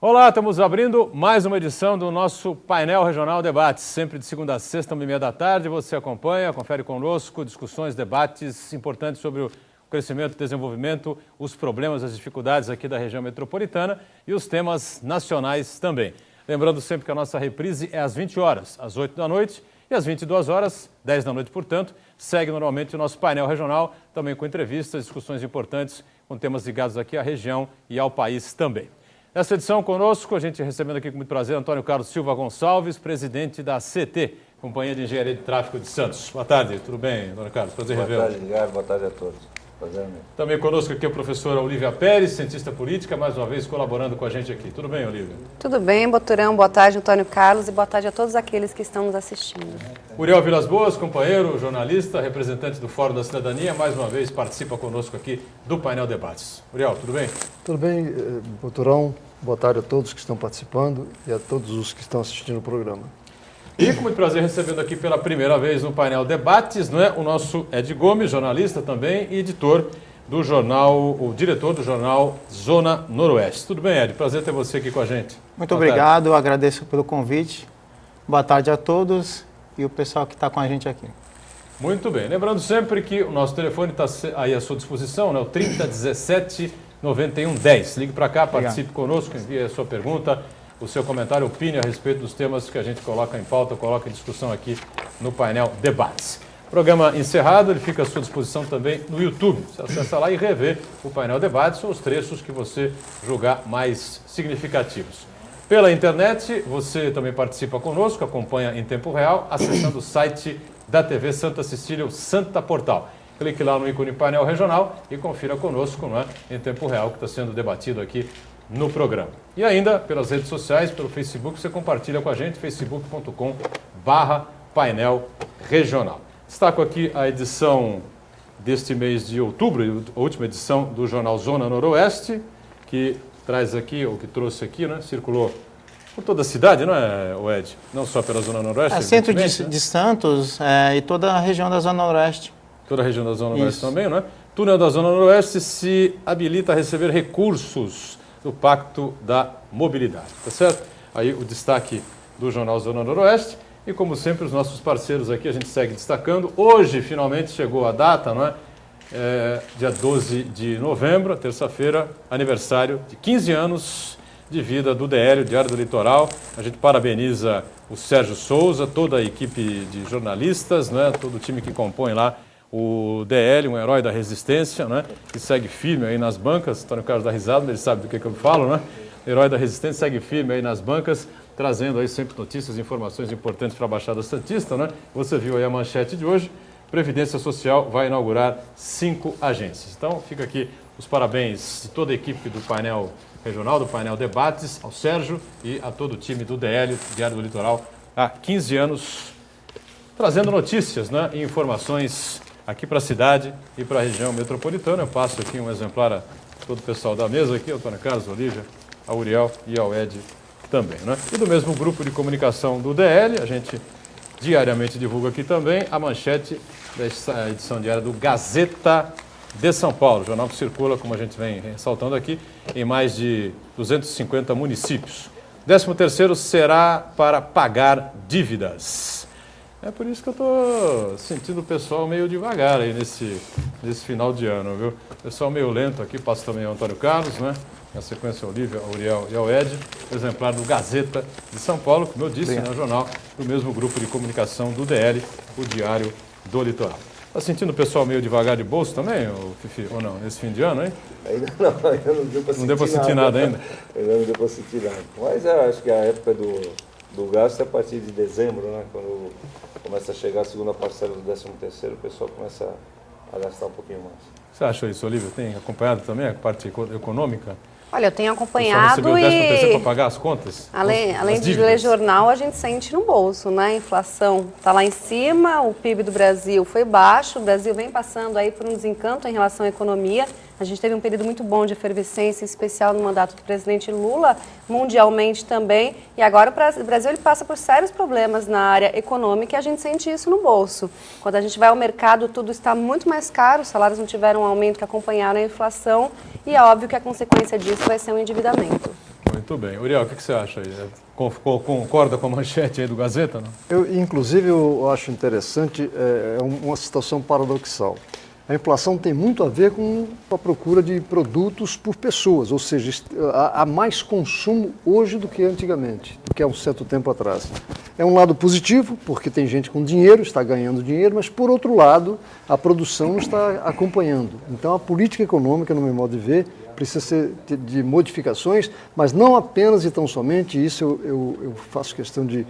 Olá, estamos abrindo mais uma edição do nosso Painel Regional Debates, sempre de segunda a sexta, 1h30 da tarde. Você acompanha, confere conosco discussões, debates importantes sobre o crescimento, desenvolvimento, os problemas, as dificuldades aqui da região metropolitana e os temas nacionais também. Lembrando sempre que a nossa reprise é às 20 horas, às 8 da noite e às 22 horas, 10 da noite, portanto, segue normalmente o nosso painel regional, também com entrevistas, discussões importantes com temas ligados aqui à região e ao país também. Nessa edição conosco, a gente recebendo aqui com muito prazer Antônio Carlos Silva Gonçalves, presidente da CT, Companhia de Engenharia de Tráfego de Santos. Boa tarde, tudo bem, Antônio Carlos? Prazer revê-lo. Boa tarde, Edgar. Boa tarde a todos. Prazer mesmo. Também conosco aqui a professora Olívia Pérez, cientista política, mais uma vez colaborando com a gente aqui. Tudo bem, Olívia? Tudo bem, Boturão. Boa tarde, Antônio Carlos, e boa tarde a todos aqueles que estão nos assistindo. Uriel Vilas Boas, companheiro, jornalista, representante do Fórum da Cidadania, mais uma vez participa conosco aqui do Painel Debates. Uriel, tudo bem? Tudo bem, Boturão. Boa tarde a todos que estão participando e a todos os que estão assistindo o programa. E com muito prazer recebendo aqui pela primeira vez no Painel Debates, não é, o nosso Ed Gomes, jornalista também e editor do jornal, o diretor do jornal Zona Noroeste. Tudo bem, Ed? Prazer ter você aqui com a gente. Muito obrigado, agradeço pelo convite. Boa tarde a todos e o pessoal que está com a gente aqui. Muito bem. Lembrando sempre que o nosso telefone está aí à sua disposição, né? O 3017 9110. Ligue para cá, participe conosco, envie a sua pergunta, o seu comentário, opine a respeito dos temas que a gente coloca em pauta, coloca em discussão aqui no painel Debates. Programa encerrado, ele fica à sua disposição também no YouTube. Você acessa lá e revê o painel Debates ou os trechos que você julgar mais significativos. Pela internet, você também participa conosco, acompanha em tempo real, acessando o site da TV Santa Cecília, o Santa Portal. Clique lá no ícone painel regional e confira conosco, não é, em tempo real, que está sendo debatido aqui no programa. E ainda pelas redes sociais, pelo Facebook, você compartilha com a gente, facebook.com/painel regional. Destaco aqui a edição deste mês de outubro, a última edição do jornal Zona Noroeste, que traz aqui, ou que trouxe aqui, né, circulou por toda a cidade, não é, Ed? Não só pela Zona Noroeste. Centro de Santos e toda a região da Zona Noroeste. Toda a região da Zona Noroeste também, não é? Túnel da Zona Noroeste se habilita a receber recursos do Pacto da Mobilidade, tá certo? Aí o destaque do jornal Zona Noroeste e, como sempre, os nossos parceiros aqui a gente segue destacando. Hoje, finalmente, chegou a data, não é? Dia 12 de novembro, terça-feira, aniversário de 15 anos de vida do DL, o Diário do Litoral. A gente parabeniza o Sérgio Souza, toda a equipe de jornalistas, né? Todo o time que compõe lá o DL, um herói da resistência, né? Que segue firme aí nas bancas. Antônio Carlos dá risada, ele sabe do que eu falo, né? Herói da resistência, segue firme aí nas bancas, trazendo aí sempre notícias e informações importantes para a Baixada Santista, né? Você viu aí a manchete de hoje, Previdência Social vai inaugurar 5 agências. Então fica aqui os parabéns de toda a equipe do painel regional, do painel Debates, ao Sérgio e a todo o time do DL, Diário do Litoral, há 15 anos, trazendo notícias, né? E informações aqui para a cidade e para a região metropolitana. Eu passo aqui um exemplar a todo o pessoal da mesa aqui, ao Antônio Carlos, Olívia, ao Uriel e ao Ed também, né? E do mesmo grupo de comunicação do DL, a gente diariamente divulga aqui também a manchete dessa edição diária do Gazeta de São Paulo, jornal que circula, como a gente vem ressaltando aqui, em mais de 250 municípios. 13º será para pagar dívidas. É por isso que eu estou sentindo o pessoal meio devagar aí nesse final de ano, viu? Pessoal meio lento aqui, passo também ao Antônio Carlos, né? Na sequência ao Olívia, ao Uriel e ao Ed, exemplar do Gazeta de São Paulo, como eu disse, no jornal do mesmo grupo de comunicação do DL, o Diário do Litoral. Está sentindo o pessoal meio devagar de bolso também, Fifi, ou não, nesse fim de ano, hein? Ainda não deu para sentir nada. Não deu para sentir nada ainda? Ainda não deu para sentir nada. Mas eu acho que a época do gasto é a partir de dezembro, né? Quando começa a chegar a segunda parcela do 13º, o pessoal começa a gastar um pouquinho mais. Você acha isso, Olívia? Tem acompanhado também a parte econômica? Olha, eu tenho acompanhado e... o 13º para pagar as contas? Além de ler jornal, a gente sente no bolso, né? A inflação está lá em cima, o PIB do Brasil foi baixo, o Brasil vem passando aí por um desencanto em relação à economia. A gente teve um período muito bom de efervescência, em especial no mandato do presidente Lula, mundialmente também. E agora o Brasil ele passa por sérios problemas na área econômica e a gente sente isso no bolso. Quando a gente vai ao mercado, tudo está muito mais caro, os salários não tiveram um aumento que acompanharam a inflação e é óbvio que a consequência disso vai ser um endividamento. Muito bem. Uriel, o que você acha aí? Concorda com a manchete aí do Gazeta? Não? Inclusive, eu acho interessante, uma situação paradoxal. A inflação tem muito a ver com a procura de produtos por pessoas, ou seja, há mais consumo hoje do que antigamente, do que há um certo tempo atrás. É um lado positivo, porque tem gente com dinheiro, está ganhando dinheiro, mas, por outro lado, a produção não está acompanhando. Então, a política econômica, no meu modo de ver, precisa ser de modificações, mas não apenas e tão somente, isso eu faço questão de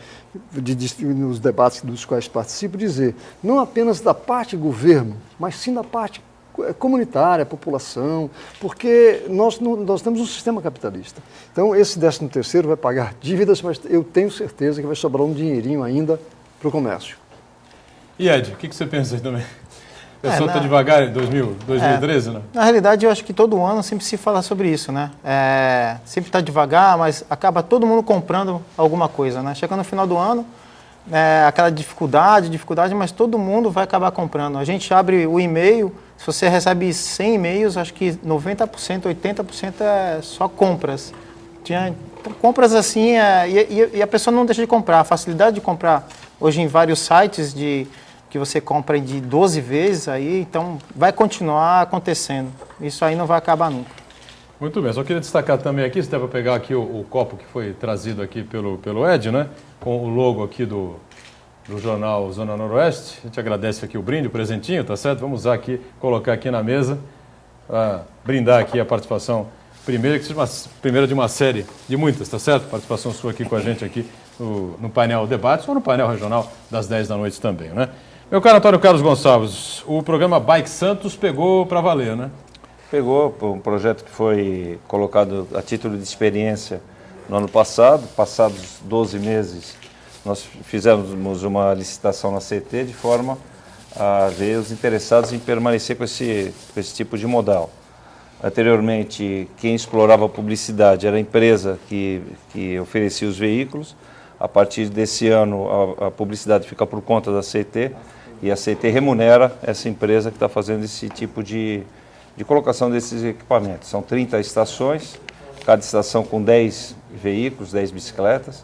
nos debates dos quais participo, dizer, não apenas da parte governo, mas sim da parte comunitária, população, porque nós temos um sistema capitalista. Então, esse 13º vai pagar dívidas, mas eu tenho certeza que vai sobrar um dinheirinho ainda para o comércio. E Ed, o que você pensa aí também? A pessoa está devagar em 2013, né? Na realidade, eu acho que todo ano sempre se fala sobre isso, né? Sempre está devagar, mas acaba todo mundo comprando alguma coisa, né? Chega no final do ano, aquela dificuldade, mas todo mundo vai acabar comprando. A gente abre o e-mail, se você recebe 100 e-mails, acho que 90%, 80% é só compras. Compras assim, e a pessoa não deixa de comprar. A facilidade de comprar hoje em vários sites que você compra de 12 vezes, aí, então vai continuar acontecendo. Isso aí não vai acabar nunca. Muito bem, só queria destacar também aqui, se der para pegar aqui o copo que foi trazido aqui pelo Ed, né? Com o logo aqui do jornal Zona Noroeste. A gente agradece aqui o brinde, o presentinho, tá certo? Vamos usar aqui, colocar aqui na mesa, para brindar aqui a participação primeira, que seja primeira de uma série de muitas, tá certo? Participação sua aqui com a gente aqui no painel Debates ou no painel regional das 10 da noite também, né? Meu caro Antônio Carlos Gonçalves, o programa Bike Santos pegou para valer, né? Pegou um projeto que foi colocado a título de experiência no ano passado. Passados 12 meses, nós fizemos uma licitação na CT de forma a ver os interessados em permanecer com esse tipo de modal. Anteriormente, quem explorava a publicidade era a empresa que oferecia os veículos. A partir desse ano, a publicidade fica por conta da CT e a CT remunera essa empresa que está fazendo esse tipo de colocação desses equipamentos. São 30 estações, cada estação com 10 veículos, 10 bicicletas.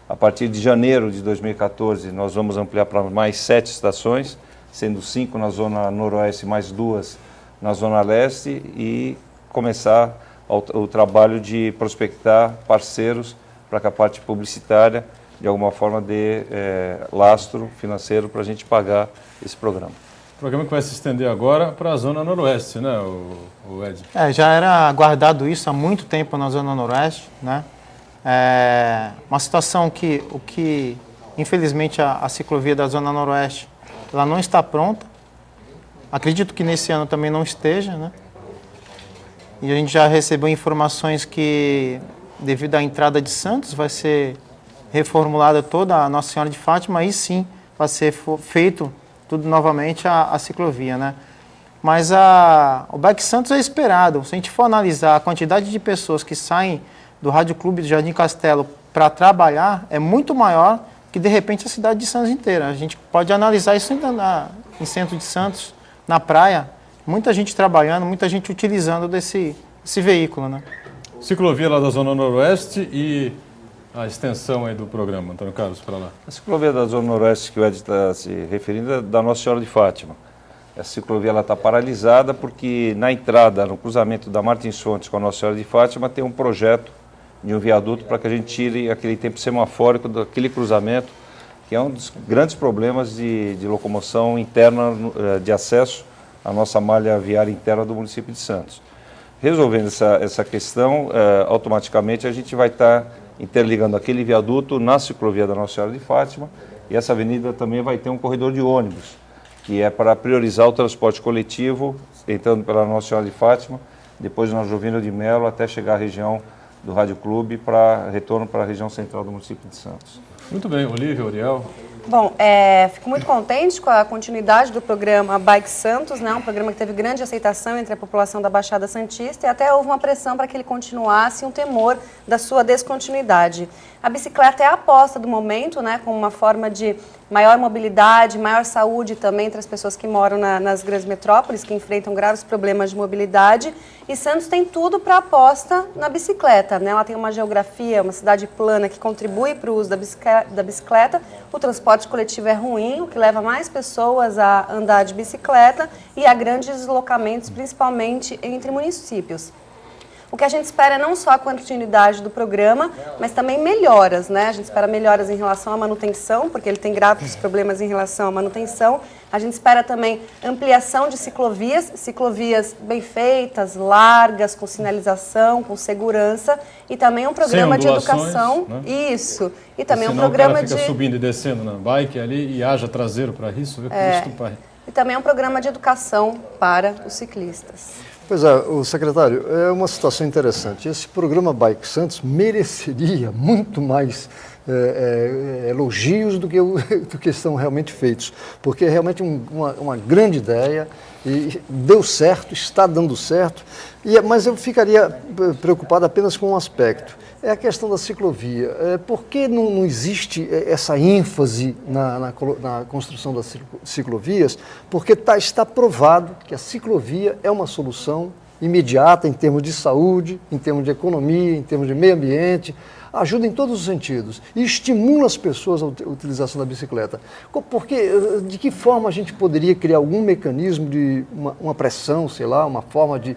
A partir de janeiro de 2014, nós vamos ampliar para mais 7 estações, sendo 5 na zona noroeste, mais 2 na zona leste, e começar o trabalho de prospectar parceiros para que a parte publicitária, de alguma forma, dê lastro financeiro para a gente pagar esse programa. Programa que vai se estender agora para a Zona Noroeste, né, o Ed? Já era aguardado isso há muito tempo na Zona Noroeste, né? Uma situação que infelizmente, a ciclovia da Zona Noroeste ela não está pronta. Acredito que nesse ano também não esteja, né? E a gente já recebeu informações que, devido à entrada de Santos, vai ser reformulada toda a Nossa Senhora de Fátima, aí sim vai ser feito tudo novamente a ciclovia, né? Mas o Bike Santos é esperado. Se a gente for analisar a quantidade de pessoas que saem do Rádio Clube do Jardim Castelo para trabalhar, é muito maior que, de repente, a cidade de Santos inteira. A gente pode analisar isso ainda em centro de Santos, na praia, muita gente trabalhando, muita gente utilizando desse veículo, né? Ciclovia lá da Zona Noroeste e a extensão aí do programa, Antônio Carlos, para lá. A ciclovia da Zona Noroeste que o Ed está se referindo é da Nossa Senhora de Fátima. Essa ciclovia está paralisada porque na entrada, no cruzamento da Martins Fontes com a Nossa Senhora de Fátima, tem um projeto de um viaduto para que a gente tire aquele tempo semafórico daquele cruzamento, que é um dos grandes problemas de locomoção interna, de acesso à nossa malha viária interna do município de Santos. Resolvendo essa questão, automaticamente a gente vai estar interligando aquele viaduto na ciclovia da Nossa Senhora de Fátima, e essa avenida também vai ter um corredor de ônibus, que é para priorizar o transporte coletivo, entrando pela Nossa Senhora de Fátima, depois na Jovino de Melo, até chegar à região do Rádio Clube, para retorno para a região central do município de Santos. Muito bem, Olívia, Uriel. Bom, fico muito contente com a continuidade do programa Bike Santos, né? Um programa que teve grande aceitação entre a população da Baixada Santista, e até houve uma pressão para que ele continuasse, um temor da sua descontinuidade. A bicicleta é a aposta do momento, né? Como uma forma de maior mobilidade, maior saúde também entre as pessoas que moram nas grandes metrópoles, que enfrentam graves problemas de mobilidade. E Santos tem tudo para aposta na bicicleta, né? Ela tem uma geografia, uma cidade plana que contribui para o uso da bicicleta. O transporte coletivo é ruim, o que leva mais pessoas a andar de bicicleta e a grandes deslocamentos, principalmente entre municípios. O que a gente espera é não só a continuidade do programa, mas também melhoras, né? A gente espera melhoras em relação à manutenção, porque ele tem graves problemas em relação à manutenção. A gente espera também ampliação de ciclovias bem feitas, largas, com sinalização, com segurança, e também um programa de educação. Né? Isso. E também senão um programa o cara fica de subindo e descendo na bike ali e haja traseiro para isso, viu? E também um programa de educação para os ciclistas. Pois é, o secretário, é uma situação interessante. Esse programa Bike Santos mereceria muito mais elogios do que estão realmente feitos, porque é realmente uma grande ideia e deu certo, está dando certo, mas eu ficaria preocupado apenas com um aspecto. É a questão da ciclovia. Por que não existe essa ênfase na construção das ciclovias? Porque está provado que a ciclovia é uma solução imediata em termos de saúde, em termos de economia, em termos de meio ambiente, ajuda em todos os sentidos e estimula as pessoas à utilização da bicicleta. Porque, de que forma a gente poderia criar algum mecanismo de uma pressão, sei lá, uma forma de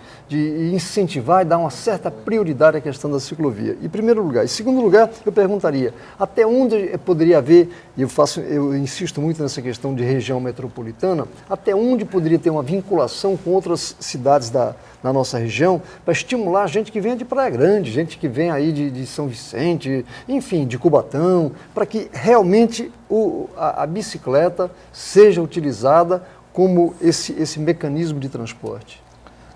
incentivar e dar uma certa prioridade à questão da ciclovia? Em primeiro lugar. Em segundo lugar, eu perguntaria, até onde poderia haver, e eu insisto muito nessa questão de região metropolitana, até onde poderia ter uma vinculação com outras cidades na nossa região para estimular gente que vem de Praia Grande, gente que vem aí de São Vicente, enfim, de Cubatão, para que realmente a bicicleta seja utilizada como esse mecanismo de transporte.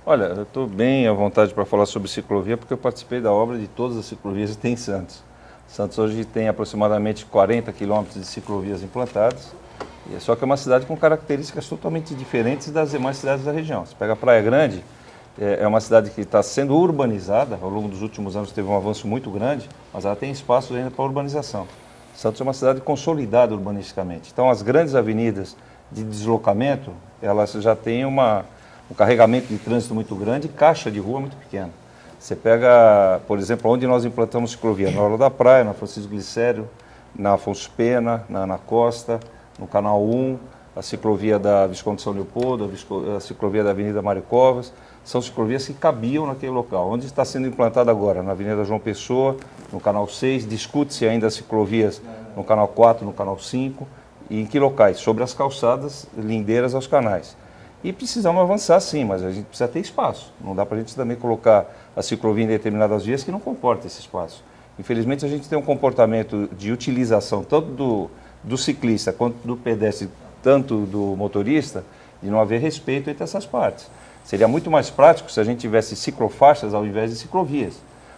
Olha, eu estou bem à vontade para falar sobre ciclovia, porque eu participei da obra de todas as ciclovias que tem em Santos. Santos hoje tem aproximadamente 40 quilômetros de ciclovias implantadas, só que é uma cidade com características totalmente diferentes das demais cidades da região. Você pega Praia Grande, é uma cidade que está sendo urbanizada, ao longo dos últimos anos teve um avanço muito grande, mas ela tem espaço ainda para urbanização. Santos é uma cidade consolidada urbanisticamente. Então, as grandes avenidas de deslocamento, elas já têm um carregamento de trânsito muito grande e caixa de rua muito pequena. Você pega, por exemplo, onde nós implantamos ciclovia, na Orla da Praia, na Francisco Glicério, na Afonso Pena, na Costa, no Canal 1, a ciclovia da Visconde São Leopoldo, a ciclovia da Avenida Mário Covas, são ciclovias que cabiam naquele local. Onde está sendo implantada agora? Na Avenida João Pessoa, no Canal 6, discute-se ainda as ciclovias no Canal 4, no Canal 5, e em que locais? Sobre as calçadas lindeiras aos canais. E precisamos avançar sim, mas a gente precisa ter espaço. Não dá para a gente também colocar a ciclovia em determinadas vias que não comporta esse espaço. Infelizmente a gente tem um comportamento de utilização tanto do ciclista quanto do pedestre, tanto do motorista, de não haver respeito entre essas partes. Seria muito mais prático se a gente tivesse ciclofaixas ao invés de ciclovias.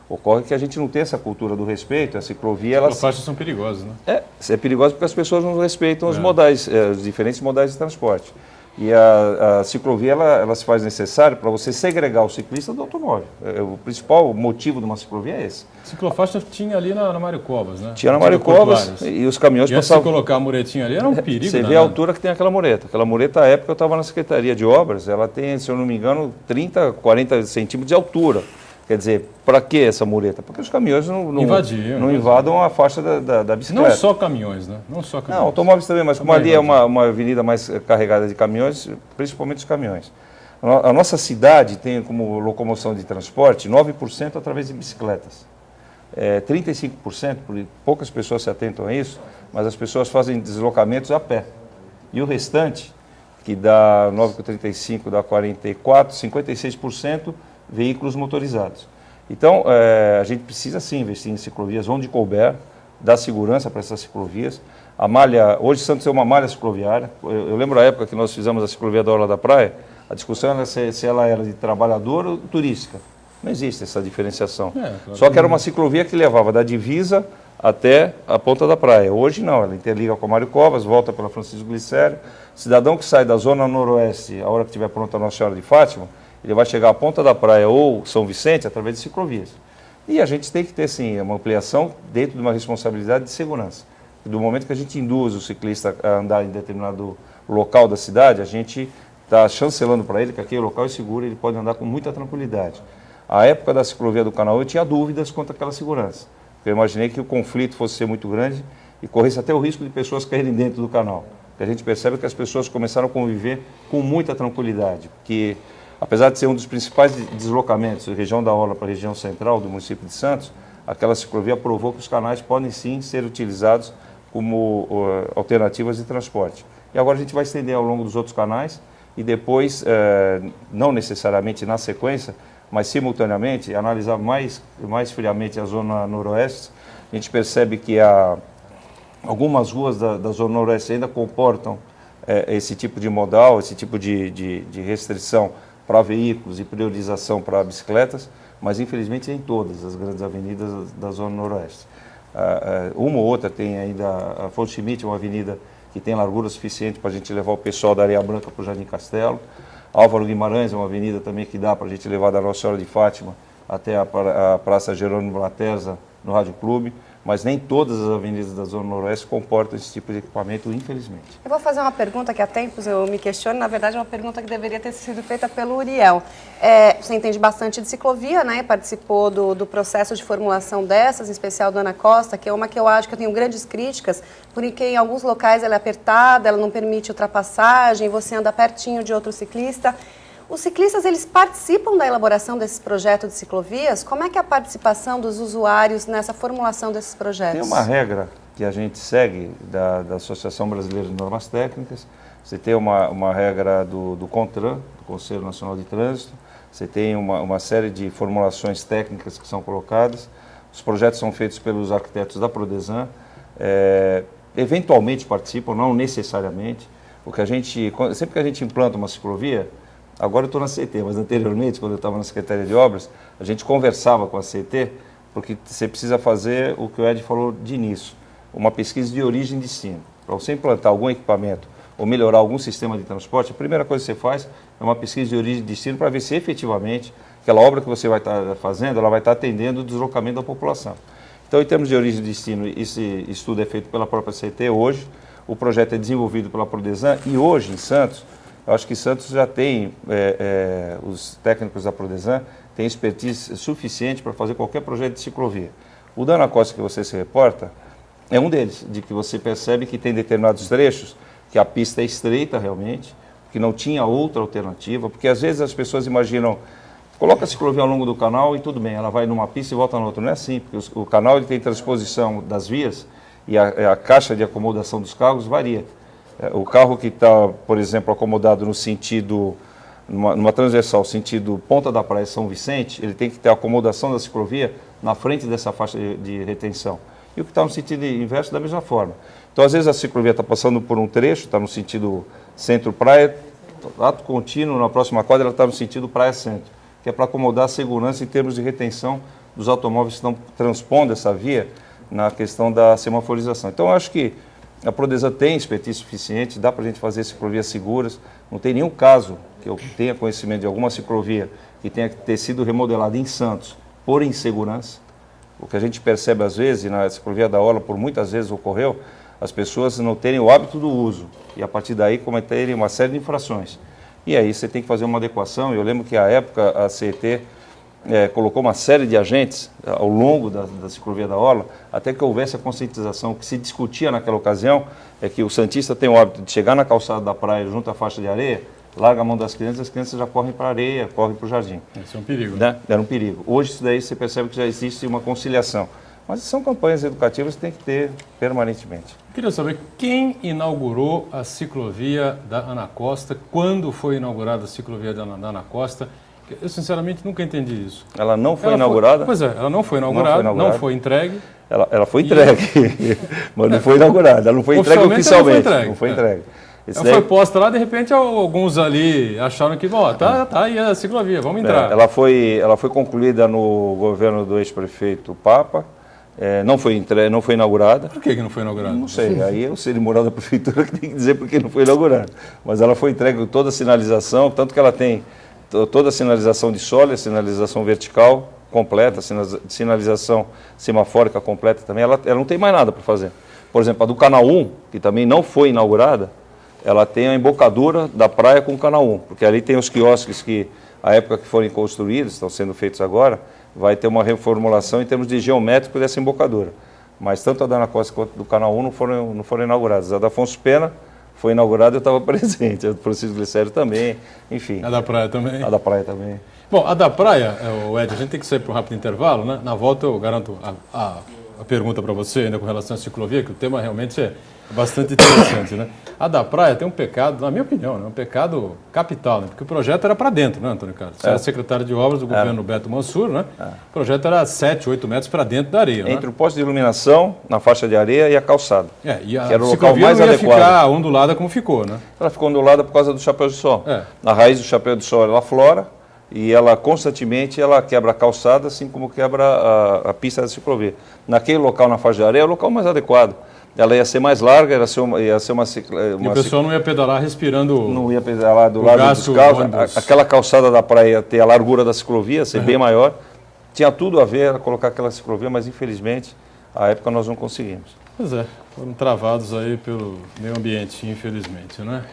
Ocorre que a gente não tem essa cultura do respeito, a ciclovia... As ciclofaixas são perigosas, né? É perigoso porque as pessoas não respeitam os modais, os diferentes modais de transporte. E a ciclovia, ela se faz necessária para você segregar o ciclista do automóvel. O principal motivo de uma ciclovia é esse. Ciclofaixa tinha ali na Mário Covas, né? Tinha na Mário Covas e os caminhões passavam... E antes de colocar a muretinha ali, era um perigo. Você vê a altura que tem aquela mureta. Aquela mureta, à época, eu estava na Secretaria de Obras, ela tem, se eu não me engano, 30, 40 centímetros de altura. Quer dizer, para que essa mureta? Porque os caminhões não invadam a faixa da bicicleta. Não só caminhões, né? Não só caminhões. Não, automóveis também, mas como ali é uma avenida mais carregada de caminhões, principalmente os caminhões. A nossa cidade tem como locomoção de transporte 9% através de bicicletas. 35%, poucas pessoas se atentam a isso, mas as pessoas fazem deslocamentos a pé. E o restante, que dá 9 com 35, dá 44, 56%, veículos motorizados. Então, a gente precisa sim investir em ciclovias onde couber, dar segurança para essas ciclovias. A malha, hoje Santos é uma malha cicloviária. Eu lembro a época que nós fizemos a ciclovia da Orla da Praia, a discussão era se ela era de trabalhador ou turística. Não existe essa diferenciação. Claro. Só que era uma ciclovia que levava da divisa até a ponta da praia. Hoje não, ela interliga com a Mário Covas, volta pela Francisco Glicério. Cidadão que sai da zona noroeste, a hora que estiver pronta a Nossa Senhora de Fátima, ele vai chegar à ponta da praia ou São Vicente através de ciclovias. E a gente tem que ter, sim, uma ampliação dentro de uma responsabilidade de segurança. Do momento que a gente induz o ciclista a andar em determinado local da cidade, a gente está chancelando para ele que aquele local é seguro e ele pode andar com muita tranquilidade. A época da ciclovia do Canal eu tinha dúvidas quanto àquela segurança. Eu imaginei que o conflito fosse ser muito grande e corresse até o risco de pessoas caírem dentro do canal. A gente percebe que as pessoas começaram a conviver com muita tranquilidade, porque apesar de ser um dos principais deslocamentos da região da Orla para a região central do município de Santos, aquela ciclovia provou que os canais podem sim ser utilizados como alternativas de transporte. E agora a gente vai estender ao longo dos outros canais e depois, não necessariamente na sequência, mas simultaneamente, analisar mais friamente a zona noroeste. A gente percebe que algumas ruas da zona noroeste ainda comportam esse tipo de modal, esse tipo de restrição para veículos e priorização para bicicletas, mas infelizmente em todas as grandes avenidas da zona noroeste. Uma ou outra tem ainda a Afonso Schmidt, uma avenida que tem largura suficiente para a gente levar o pessoal da Areia Branca para o Jardim Castelo. Álvaro Guimarães é uma avenida também que dá para a gente levar da Nossa Senhora de Fátima até a Praça Jerônimo Laterza no Rádio Clube, mas nem todas as avenidas da Zona Noroeste comportam esse tipo de equipamento, infelizmente. Eu vou fazer uma pergunta que há tempos eu me questiono, na verdade é uma pergunta que deveria ter sido feita pelo Uriel. Você entende bastante de ciclovia, né? Participou do processo de formulação dessas, em especial do Ana Costa, que é uma que eu acho que eu tenho grandes críticas, porque em alguns locais ela é apertada, ela não permite ultrapassagem, você anda pertinho de outro ciclista. Os ciclistas, eles participam da elaboração desses projetos de ciclovias? Como é que é a participação dos usuários nessa formulação desses projetos? Tem uma regra que a gente segue da Associação Brasileira de Normas Técnicas, você tem uma regra do CONTRAN, do Conselho Nacional de Trânsito, você tem uma série de formulações técnicas que são colocadas, os projetos são feitos pelos arquitetos da Prodesan, eventualmente participam, não necessariamente. Sempre que a gente implanta uma ciclovia, agora eu estou na CET, mas anteriormente, quando eu estava na Secretaria de Obras, a gente conversava com a CET, porque você precisa fazer o que o Ed falou de início, uma pesquisa de origem e destino. Para você implantar algum equipamento ou melhorar algum sistema de transporte, a primeira coisa que você faz é uma pesquisa de origem e destino para ver se efetivamente aquela obra que você vai estar fazendo, ela vai estar atendendo o deslocamento da população. Então, em termos de origem e destino, esse estudo é feito pela própria CET hoje, o projeto é desenvolvido pela Prodesan e hoje em Santos, eu acho que Santos já tem, os técnicos da Prodesan têm expertise suficiente para fazer qualquer projeto de ciclovia. O da Ana Costa que você se reporta é um deles, de que você percebe que tem determinados trechos que a pista é estreita realmente, que não tinha outra alternativa, porque às vezes as pessoas imaginam, coloca a ciclovia ao longo do canal e tudo bem, ela vai numa pista e volta na outra. Não é assim, porque o canal ele tem transposição das vias e a caixa de acomodação dos carros varia. O carro que está, por exemplo, acomodado no sentido, numa transversal, sentido Ponta da Praia São Vicente, ele tem que ter a acomodação da ciclovia na frente dessa faixa de retenção. E o que está no sentido inverso da mesma forma. Então, às vezes a ciclovia está passando por um trecho, está no sentido centro-praia, ato contínuo, na próxima quadra ela está no sentido praia-centro, que é para acomodar a segurança em termos de retenção dos automóveis que estão transpondo essa via na questão da semaforização. Então, eu acho que a Prodesan tem expertise suficiente, dá para a gente fazer ciclovias seguras. Não tem nenhum caso que eu tenha conhecimento de alguma ciclovia que tenha que ter sido remodelada em Santos por insegurança. O que a gente percebe às vezes, e na ciclovia da Orla por muitas vezes ocorreu, as pessoas não terem o hábito do uso e a partir daí cometerem uma série de infrações. E aí você tem que fazer uma adequação. Eu lembro que à época a CET colocou uma série de agentes ao longo da ciclovia da Orla, até que houvesse a conscientização. O que se discutia naquela ocasião é que o santista tem o hábito de chegar na calçada da praia junto à faixa de areia, larga a mão das crianças, as crianças já correm para a areia, correm para o jardim. Isso é um perigo. Né? Era um perigo. Hoje isso daí você percebe que já existe uma conciliação. Mas são campanhas educativas que tem que ter permanentemente. Eu queria saber quem inaugurou a ciclovia da Ana Costa, quando foi inaugurada a ciclovia da Ana Costa. Eu, sinceramente, nunca entendi isso. Ela não foi inaugurada? Pois é, ela não foi inaugurada, não foi entregue. Ela foi entregue, mas não foi inaugurada. Ela não foi entregue oficialmente. Não foi entregue. Ela foi posta lá, de repente, alguns ali acharam que, bom, tá aí a ciclovia, vamos entrar. Ela foi concluída no governo do ex-prefeito Papa. Não foi inaugurada. Por que não foi inaugurada? Não sei, aí é o cerimonial da prefeitura que tem que dizer por que não foi inaugurada. Mas ela foi entregue com toda a sinalização, tanto que ela tem toda a sinalização de solo, a sinalização vertical completa, sinalização semafórica completa também. Ela não tem mais nada para fazer. Por exemplo, a do Canal 1, que também não foi inaugurada, ela tem a embocadura da praia com o Canal 1, porque ali tem os quiosques que, à época que forem construídos, estão sendo feitos agora, vai ter uma reformulação em termos de geométrico dessa embocadura. Mas tanto a da Ana Costa quanto a do Canal 1 não foram inauguradas. A da Afonso Pena foi inaugurada, eu estava presente, a do Francisco Glicério também, enfim. A da praia também? A da praia também. Bom, a da praia, Ed, a gente tem que sair para um rápido intervalo, né? Na volta eu garanto a pergunta para você ainda com relação à ciclovia, que o tema realmente é bastante interessante, né? A da praia tem um pecado, na minha opinião, né? Um pecado capital, né? Porque o projeto era para dentro, né, Antônio Carlos? Você era secretário de obras do governo Beto Mansur, né? O projeto era 7, 8 metros para dentro da areia, Entre né? o poste de iluminação, na faixa de areia e a calçada. E a que era o local ciclovia mais não ia adequado. ficar ondulada como ficou, né? Ela ficou ondulada por causa do chapéu de sol. É. Na raiz do chapéu de sol ela aflora e ela constantemente ela quebra a calçada, assim como quebra a pista da ciclovia. Naquele local, na faixa de areia, é o local mais adequado. Ela ia ser mais larga, ia ser uma E o pessoal não ia pedalar respirando... Não ia pedalar do o lado gasto dos carros. do ônibus. Aquela calçada da praia ia ter a largura da ciclovia, ser bem maior. Tinha tudo a ver a colocar aquela ciclovia, mas infelizmente, à época nós não conseguimos. Pois é, foram travados aí pelo meio ambiente, infelizmente, né?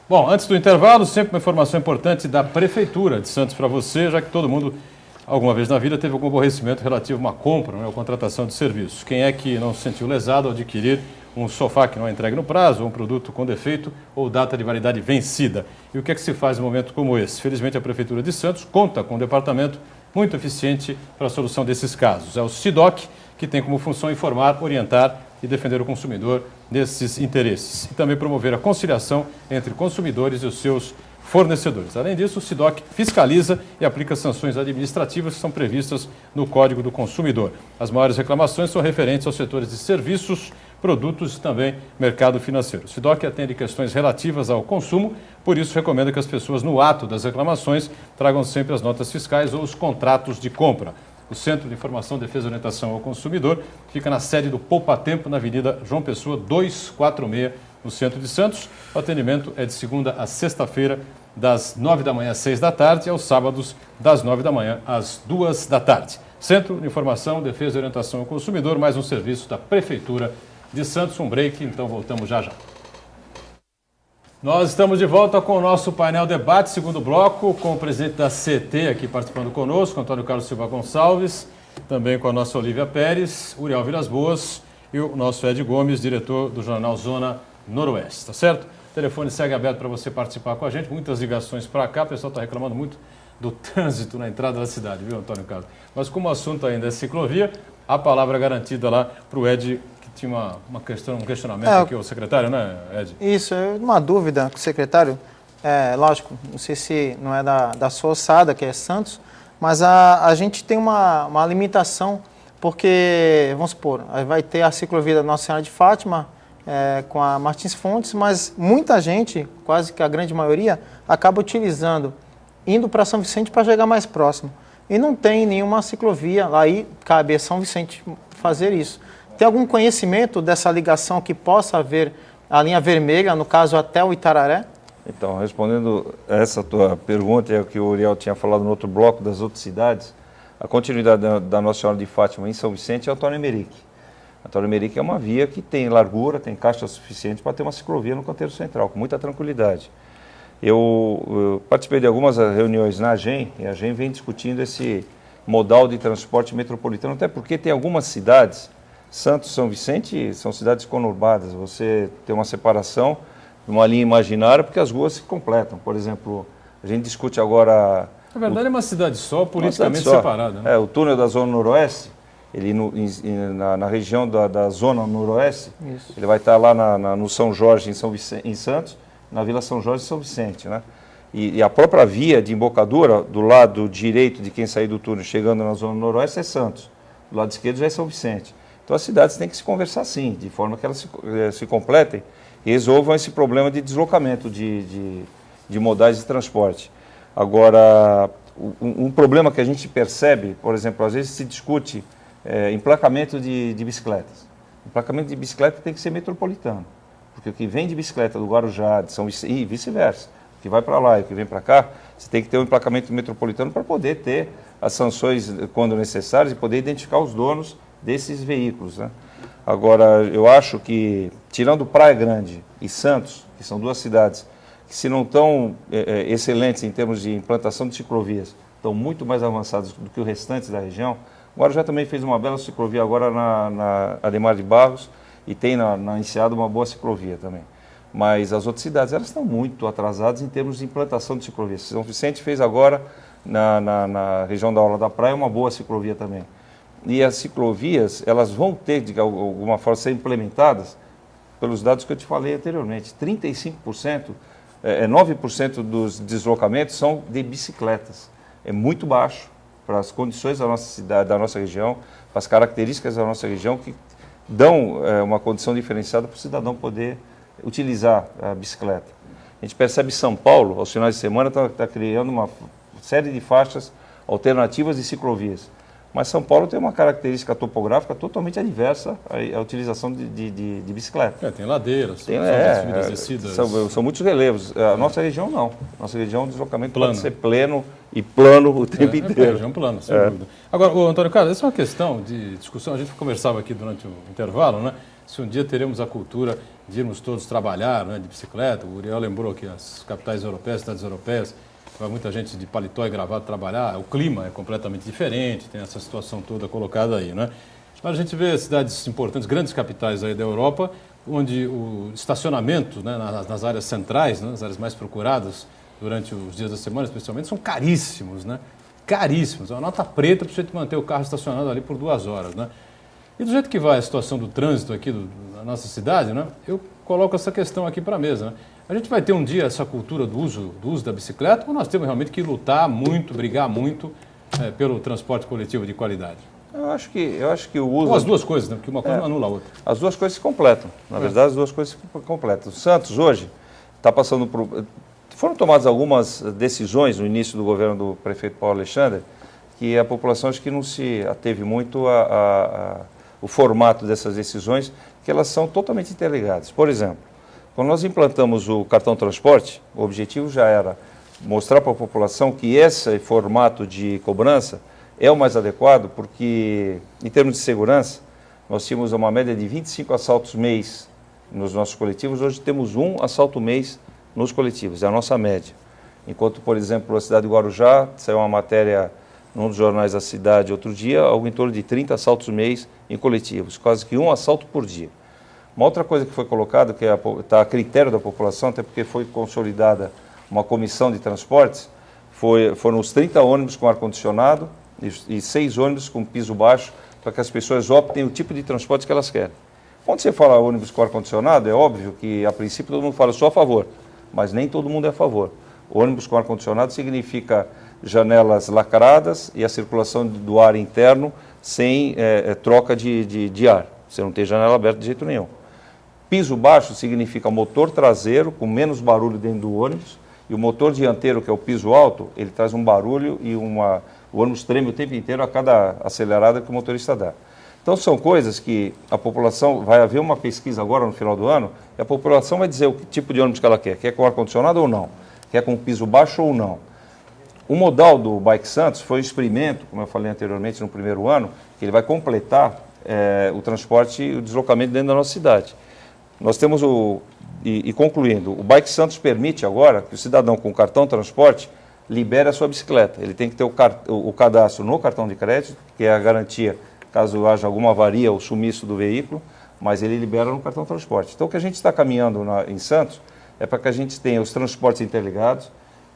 Bom, antes do intervalo, sempre uma informação importante da Prefeitura de Santos para você, já que todo mundo, alguma vez na vida, teve algum aborrecimento relativo a uma compra, né, ou contratação de serviço. Quem é que não se sentiu lesado ao adquirir um sofá que não é entregue no prazo, ou um produto com defeito, ou data de validade vencida? E o que é que se faz em um momento como esse? Felizmente, a Prefeitura de Santos conta com um departamento muito eficiente para a solução desses casos. É o SIDOC, que tem como função informar, orientar e defender o consumidor nesses interesses. E também promover a conciliação entre consumidores e os seus fornecedores. Além disso, o SIDOC fiscaliza e aplica sanções administrativas que são previstas no Código do Consumidor. As maiores reclamações são referentes aos setores de serviços, produtos e também mercado financeiro. O SIDOC atende questões relativas ao consumo, por isso recomenda que as pessoas, no ato das reclamações, tragam sempre as notas fiscais ou os contratos de compra. O Centro de Informação, Defesa e Orientação ao Consumidor fica na sede do Poupa Tempo, na Avenida João Pessoa, 246, no centro de Santos. O atendimento é de segunda a sexta-feira, das 9 da manhã às 6 da tarde, e aos sábados, das 9 da manhã às 2 da tarde. Centro de Informação, Defesa e Orientação ao Consumidor, mais um serviço da Prefeitura de Santos. Um break, então voltamos já já. Nós estamos de volta com o nosso painel debate, segundo bloco, com o presidente da CT aqui participando conosco, Antônio Carlos Silva Gonçalves, também com a nossa Olívia Pérez, Uriel Vilas Boas e o nosso Ed Gomes, diretor do jornal Zona Noroeste, tá certo? O telefone segue aberto para você participar com a gente, muitas ligações para cá, o pessoal está reclamando muito do trânsito na entrada da cidade, viu, Antônio Carlos? Mas como o assunto ainda é ciclovia, a palavra garantida lá para o Ed, tinha um questionamento aqui, o secretário, né, Ed? Isso, uma dúvida com o secretário. Lógico, não sei se não é da sua ossada, que é Santos, mas a gente tem uma limitação, porque, vamos supor, vai ter a ciclovia da Nossa Senhora de Fátima com a Martins Fontes, mas muita gente, quase que a grande maioria, acaba utilizando, indo para São Vicente para chegar mais próximo. E não tem nenhuma ciclovia, lá aí cabe a São Vicente fazer isso. Tem algum conhecimento dessa ligação que possa haver a linha vermelha, no caso até o Itararé? Então, respondendo essa tua pergunta, é o que o Uriel tinha falado no outro bloco das outras cidades, a continuidade da Nossa Senhora de Fátima em São Vicente é o Antônio Emerick. Antônio Emerick é uma via que tem largura, tem caixa suficiente para ter uma ciclovia no canteiro central, com muita tranquilidade. Eu participei de algumas reuniões na AGEM, e a AGEM vem discutindo esse modal de transporte metropolitano, até porque tem algumas cidades, Santos e São Vicente, são cidades conurbadas, você tem uma separação, uma linha imaginária, porque as ruas se completam. Por exemplo, a gente discute agora... Na verdade é uma cidade só, politicamente separada. Né? O túnel da Zona Noroeste, ele na região da Zona Noroeste, isso. Ele vai estar lá no São Jorge, em Santos, na Vila São Jorge e São Vicente, né? E a própria via de embocadura, do lado direito de quem sair do túnel, chegando na Zona Noroeste, é Santos. Do lado esquerdo já é São Vicente. Então as cidades têm que se conversar sim, de forma que elas se completem e resolvam esse problema de deslocamento de modais de transporte. Agora, um problema que a gente percebe, por exemplo, às vezes se discute emplacamento de bicicletas. Emplacamento de bicicleta tem que ser metropolitano, porque o que vem de bicicleta do Guarujá, de São Vicente, e vice-versa, o que vai para lá e o que vem para cá, você tem que ter um emplacamento metropolitano para poder ter as sanções quando necessárias e poder identificar os donos desses veículos, né? Agora, eu acho que, tirando Praia Grande e Santos, que são duas cidades que, se não estão excelentes em termos de implantação de ciclovias, estão muito mais avançadas do que o restante da região. O Guarujá também fez uma bela ciclovia agora na Ademar de Barros e tem na Enseada uma boa ciclovia também. Mas as outras cidades, elas estão muito atrasadas em termos de implantação de ciclovias. São Vicente fez agora, na região da Orla da Praia, uma boa ciclovia também. E as ciclovias, elas vão ter, de alguma forma, ser implementadas pelos dados que eu te falei anteriormente. 35%, 9% dos deslocamentos são de bicicletas. É muito baixo para as condições da nossa cidade, da nossa região, para as características da nossa região, que dão uma condição diferenciada para o cidadão poder utilizar a bicicleta. A gente percebe São Paulo, aos finais de semana, está criando uma série de faixas alternativas de ciclovias. Mas São Paulo tem uma característica topográfica totalmente adversa à utilização de bicicleta. Tem ladeiras, subidas, descidas. São muitos relevos. A nossa região não. Nossa região, o deslocamento pode ser pleno e plano o tempo inteiro. Região plana, sem dúvida. Agora, Antônio Carlos, essa é uma questão de discussão. A gente conversava aqui durante o intervalo, né? Se um dia teremos a cultura de irmos todos trabalhar, né, de bicicleta. O Uriel lembrou que as capitais europeias, cidades europeias, vai muita gente de paletó e gravata trabalhar, o clima é completamente diferente, tem essa situação toda colocada aí, né? Mas a gente vê cidades importantes, grandes capitais aí da Europa, onde o estacionamento, né, nas áreas centrais, né, nas áreas mais procuradas durante os dias da semana, especialmente, são caríssimos, né? Caríssimos. É uma nota preta para você manter o carro estacionado ali por 2 horas, né? E do jeito que vai a situação do trânsito aqui da nossa cidade, né, eu coloco essa questão aqui para a mesa, né? A gente vai ter um dia essa cultura do uso da bicicleta ou nós temos realmente que lutar muito, brigar muito pelo transporte coletivo de qualidade? Eu acho que o uso... Ou as duas coisas, né? Porque uma coisa não anula a outra. As duas coisas se completam. Na verdade, as duas coisas se completam. O Santos, hoje, está passando por... Foram tomadas algumas decisões no início do governo do prefeito Paulo Alexandre que a população acho que não se ateve muito o formato dessas decisões, que elas são totalmente interligadas. Por exemplo, quando nós implantamos o cartão transporte, o objetivo já era mostrar para a população que esse formato de cobrança é o mais adequado, porque, em termos de segurança, nós tínhamos uma média de 25 assaltos mês nos nossos coletivos, hoje temos 1 assalto mês nos coletivos, é a nossa média. Enquanto, por exemplo, a cidade de Guarujá, saiu uma matéria num dos jornais da cidade outro dia, algo em torno de 30 assaltos mês em coletivos, quase que 1 assalto por dia. Uma outra coisa que foi colocada, que está a critério da população, até porque foi consolidada uma comissão de transportes, foram os 30 ônibus com ar-condicionado e 6 ônibus com piso baixo, para que as pessoas optem o tipo de transporte que elas querem. Quando você fala ônibus com ar-condicionado, é óbvio que, a princípio, todo mundo fala, eu sou a favor, mas nem todo mundo é a favor. O ônibus com ar-condicionado significa janelas lacradas e a circulação do ar interno sem troca de ar. Você não tem janela aberta de jeito nenhum. Piso baixo significa motor traseiro com menos barulho dentro do ônibus, e o motor dianteiro, que é o piso alto, ele traz um barulho e o ônibus treme o tempo inteiro a cada acelerada que o motorista dá. Então são coisas que a população, vai haver uma pesquisa agora no final do ano, e a população vai dizer o tipo de ônibus que ela quer. Quer com ar-condicionado ou não? Quer com piso baixo ou não? O modal do Bike Santos foi um experimento, como eu falei anteriormente, no primeiro ano, que ele vai completar o transporte e o deslocamento dentro da nossa cidade. Nós temos concluindo, o Bike Santos permite agora que o cidadão com cartão transporte libere a sua bicicleta. Ele tem que ter o cadastro no cartão de crédito, que é a garantia caso haja alguma avaria ou sumiço do veículo, mas ele libera no cartão transporte. Então o que a gente está caminhando em Santos é para que a gente tenha os transportes interligados.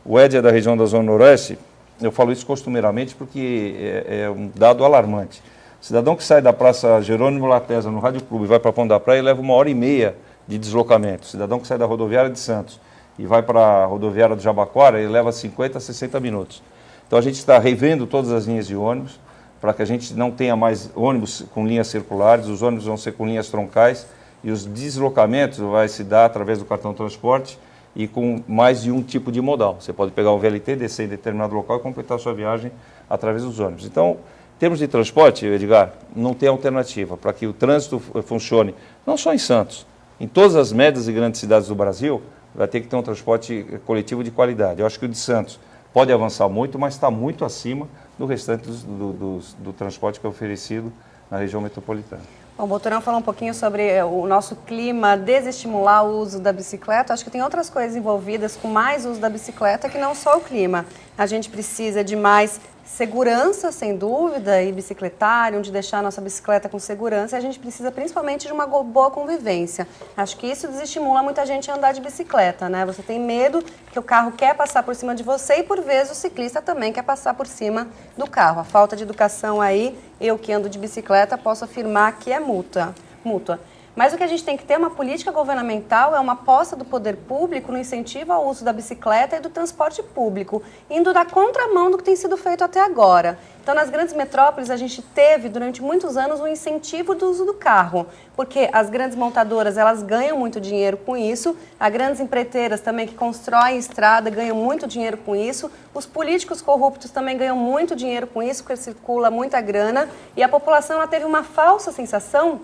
O Ed é da região da Zona Noroeste, eu falo isso costumeiramente porque é um dado alarmante. O cidadão que sai da Praça Jerônimo Latesa, no Rádio Clube, e vai para a Ponta da Praia, leva 1h30 de deslocamento. O cidadão que sai da rodoviária de Santos e vai para a rodoviária do Jabaquara, ele leva 50 a 60 minutos. Então a gente está revendo todas as linhas de ônibus, para que a gente não tenha mais ônibus com linhas circulares, os ônibus vão ser com linhas troncais, e os deslocamentos vai se dar através do cartão transporte e com mais de um tipo de modal. Você pode pegar um VLT, descer em determinado local e completar a sua viagem através dos ônibus. Então, em termos de transporte, Edgar, não tem alternativa para que o trânsito funcione, não só em Santos, em todas as médias e grandes cidades do Brasil, vai ter que ter um transporte coletivo de qualidade. Eu acho que o de Santos pode avançar muito, mas está muito acima do restante do transporte que é oferecido na região metropolitana. Bom, o Boturão falou um pouquinho sobre o nosso clima desestimular o uso da bicicleta. Acho que tem outras coisas envolvidas com mais uso da bicicleta que não só o clima. A gente precisa de mais segurança, sem dúvida, e bicicletário, de deixar a nossa bicicleta com segurança. E a gente precisa principalmente de uma boa convivência. Acho que isso desestimula muita gente a andar de bicicleta, né? Você tem medo que o carro quer passar por cima de você e, por vezes, o ciclista também quer passar por cima do carro. A falta de educação aí, eu que ando de bicicleta, posso afirmar que é mútua. Mas o que a gente tem que ter, uma política governamental, é uma aposta do poder público no incentivo ao uso da bicicleta e do transporte público, indo da contramão do que tem sido feito até agora. Então, nas grandes metrópoles, a gente teve, durante muitos anos, um incentivo do uso do carro, porque as grandes montadoras, elas ganham muito dinheiro com isso, as grandes empreiteiras também que constroem estrada ganham muito dinheiro com isso, os políticos corruptos também ganham muito dinheiro com isso, porque circula muita grana, e a população ela teve uma falsa sensação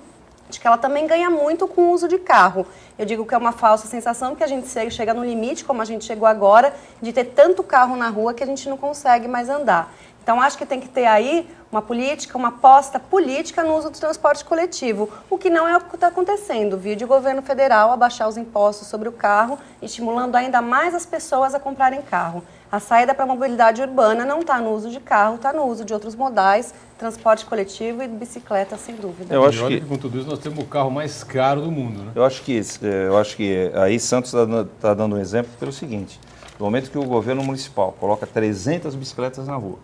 de que ela também ganha muito com o uso de carro. Eu digo que é uma falsa sensação, porque a gente chega no limite, como a gente chegou agora, de ter tanto carro na rua que a gente não consegue mais andar. Então, acho que tem que ter aí uma política, uma aposta política no uso do transporte coletivo, o que não é o que está acontecendo. Vídeo o governo federal abaixar os impostos sobre o carro, estimulando ainda mais as pessoas a comprarem carro. A saída para a mobilidade urbana não está no uso de carro, está no uso de outros modais, transporte coletivo e bicicleta, sem dúvida. Eu acho que com tudo isso nós temos o carro mais caro do mundo, né? Eu acho que aí Santos está dando um exemplo pelo seguinte: no momento que o governo municipal coloca 300 bicicletas na rua,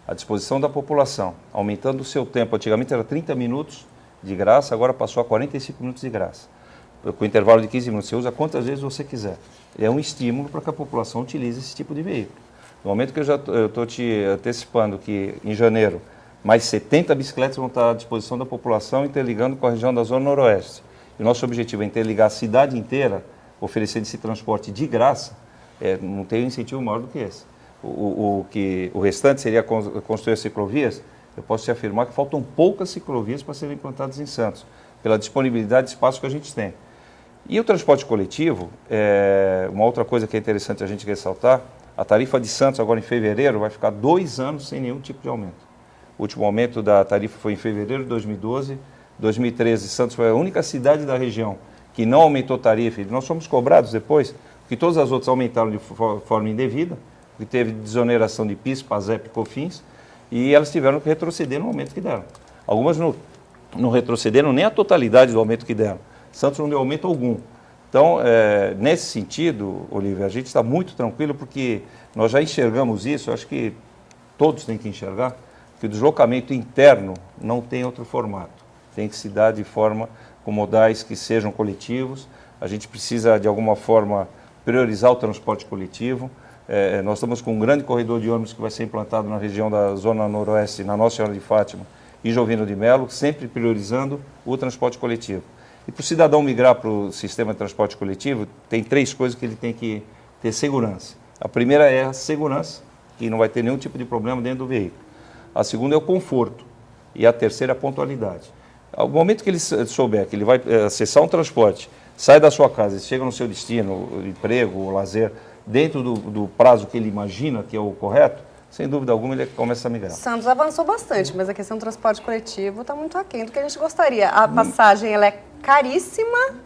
à disposição da população, aumentando o seu tempo, antigamente era 30 minutos de graça, agora passou a 45 minutos de graça. Com intervalo de 15 minutos, você usa quantas vezes você quiser. É um estímulo para que a população utilize esse tipo de veículo. No momento que eu estou te antecipando que em janeiro mais 70 bicicletas vão estar à disposição da população, interligando com a região da Zona Noroeste. E o nosso objetivo é interligar a cidade inteira, oferecendo esse transporte de graça, não tem um incentivo maior do que esse. O restante seria construir ciclovias. Eu posso te afirmar que faltam poucas ciclovias para serem implantadas em Santos, pela disponibilidade de espaço que a gente tem. E o transporte coletivo, uma outra coisa que é interessante a gente ressaltar, a tarifa de Santos agora em fevereiro vai ficar 2 anos sem nenhum tipo de aumento. O último aumento da tarifa foi em fevereiro de 2012, 2013 Santos foi a única cidade da região que não aumentou tarifa, e nós fomos cobrados depois, porque todas as outras aumentaram de forma indevida, porque teve desoneração de PIS, PASEP e COFINS, e elas tiveram que retroceder no aumento que deram. Algumas não retrocederam nem a totalidade do aumento que deram. Santos não deu aumento algum. Então, nesse sentido, Olívia, a gente está muito tranquilo porque nós já enxergamos isso, acho que todos têm que enxergar, que o deslocamento interno não tem outro formato. Tem que se dar de forma com modais que sejam coletivos. A gente precisa, de alguma forma, priorizar o transporte coletivo. Nós estamos com um grande corredor de ônibus que vai ser implantado na região da Zona Noroeste, na Nossa Senhora de Fátima e Jovino de Melo, sempre priorizando o transporte coletivo. E para o cidadão migrar para o sistema de transporte coletivo, tem 3 coisas que ele tem que ter segurança. A primeira é a segurança, que não vai ter nenhum tipo de problema dentro do veículo. A segunda é o conforto. E a terceira é a pontualidade. Ao momento que ele souber que ele vai acessar um transporte, sai da sua casa e chega no seu destino, o emprego, o lazer, dentro do prazo que ele imagina que é o correto, sem dúvida alguma ele começa a migrar. Santos avançou bastante, mas a questão do transporte coletivo está muito aquém do que a gente gostaria. A passagem ela é caríssima,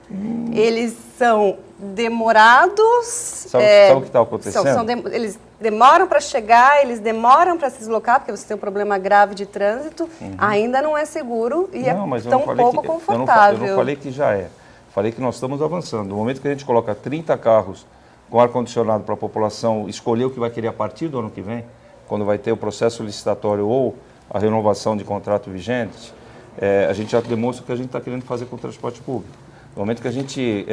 eles são demorados. Sabe o que está acontecendo? Eles demoram para chegar, eles demoram para se deslocar, porque você tem um problema grave de trânsito, ainda não é seguro e tão pouco confortável. Eu não falei que já é, falei que nós estamos avançando. No momento que a gente coloca 30 carros com ar-condicionado para a população escolher o que vai querer a partir do ano que vem, quando vai ter o processo licitatório ou a renovação de contrato vigente, a gente já demonstra o que a gente está querendo fazer com o transporte público. No momento que a gente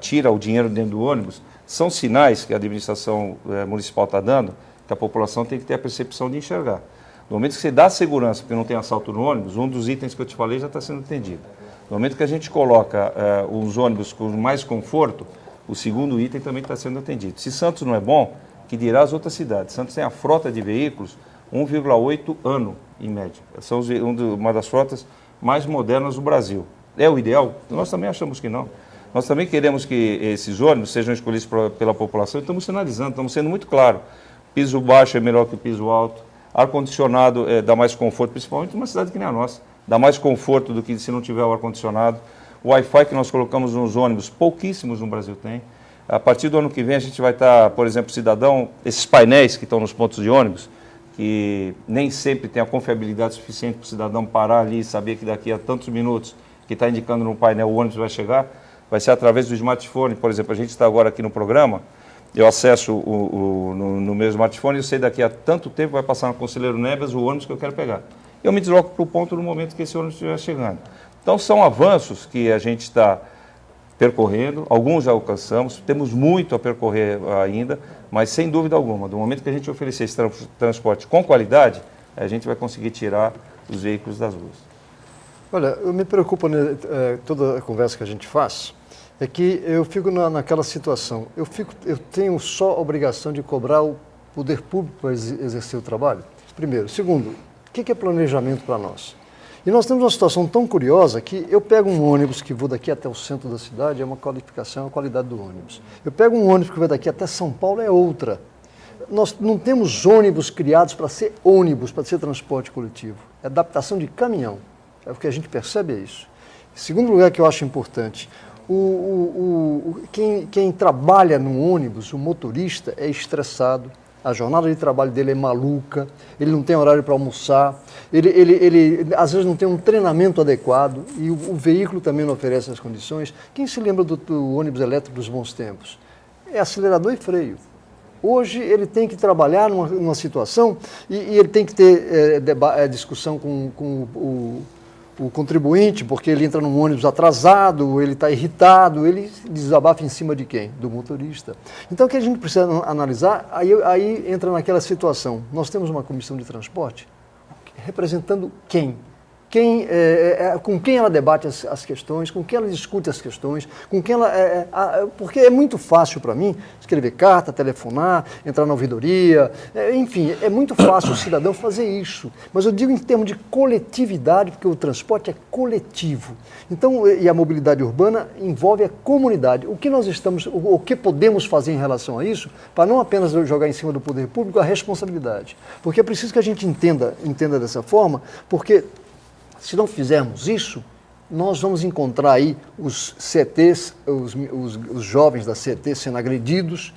tira o dinheiro dentro do ônibus, são sinais que a administração municipal está dando, que a população tem que ter a percepção de enxergar. No momento que você dá segurança, porque não tem assalto no ônibus, um dos itens que eu te falei já está sendo atendido. No momento que a gente coloca os ônibus com mais conforto, o segundo item também está sendo atendido. Se Santos não é bom, que dirá as outras cidades. Santos tem a frota de veículos 1,8 ano, em média. São uma das frotas mais modernas do Brasil. É o ideal? Nós também achamos que não. Nós também queremos que esses ônibus sejam escolhidos pela população e estamos sinalizando, estamos sendo muito claros. Piso baixo é melhor que o piso alto, ar-condicionado dá mais conforto, principalmente numa cidade que nem a nossa. dá mais conforto do que se não tiver o ar-condicionado. O Wi-Fi que nós colocamos nos ônibus, pouquíssimos no Brasil tem. A partir do ano que vem a gente vai estar, por exemplo, cidadão, esses painéis que estão nos pontos de ônibus, que nem sempre tem a confiabilidade suficiente para o cidadão parar ali e saber que daqui a tantos minutos que está indicando no painel o ônibus vai chegar, vai ser através do smartphone. Por exemplo, a gente está agora aqui no programa, eu acesso no meu smartphone e eu sei daqui a tanto tempo vai passar no Conselheiro Neves o ônibus que eu quero pegar. Eu me desloco para o ponto no momento que esse ônibus estiver chegando. Então, são avanços que a gente está percorrendo, alguns já alcançamos, temos muito a percorrer ainda, mas sem dúvida alguma, do momento que a gente oferecer esse transporte com qualidade, a gente vai conseguir tirar os veículos das ruas. Olha, eu me preocupo, toda a conversa que a gente faz, é que eu fico naquela situação, eu tenho só a obrigação de cobrar o poder público para exercer o trabalho, primeiro. Segundo, o que é planejamento para nós? E nós temos uma situação tão curiosa que eu pego um ônibus que vou daqui até o centro da cidade, é uma qualificação, a qualidade do ônibus. Eu pego um ônibus que vai daqui até São Paulo, é outra. Nós não temos ônibus criados para ser ônibus, para ser transporte coletivo. É adaptação de caminhão. É o que a gente percebe, é isso. Segundo lugar que eu acho importante, quem trabalha no ônibus, o motorista, é estressado. A jornada de trabalho dele é maluca, ele não tem horário para almoçar, ele às vezes não tem um treinamento adequado e o veículo também não oferece as condições. Quem se lembra do ônibus elétrico dos bons tempos? É acelerador e freio. Hoje ele tem que trabalhar numa situação e ele tem que ter discussão com o contribuinte, porque ele entra num ônibus atrasado, ele está irritado, ele desabafa em cima de quem? Do motorista. Então, o que a gente precisa analisar, aí entra naquela situação. Nós temos uma comissão de transporte representando quem? Com quem ela debate as questões, com quem ela discute as questões, com quem ela... porque é muito fácil para mim escrever carta, telefonar, entrar na ouvidoria, enfim, é muito fácil o cidadão fazer isso. Mas eu digo em termos de coletividade, porque o transporte é coletivo. Então, e a mobilidade urbana envolve a comunidade. O que podemos fazer em relação a isso, para não apenas jogar em cima do poder público a responsabilidade. Porque é preciso que a gente entenda dessa forma, porque... se não fizermos isso, nós vamos encontrar aí os CETs, os jovens da CET sendo agredidos,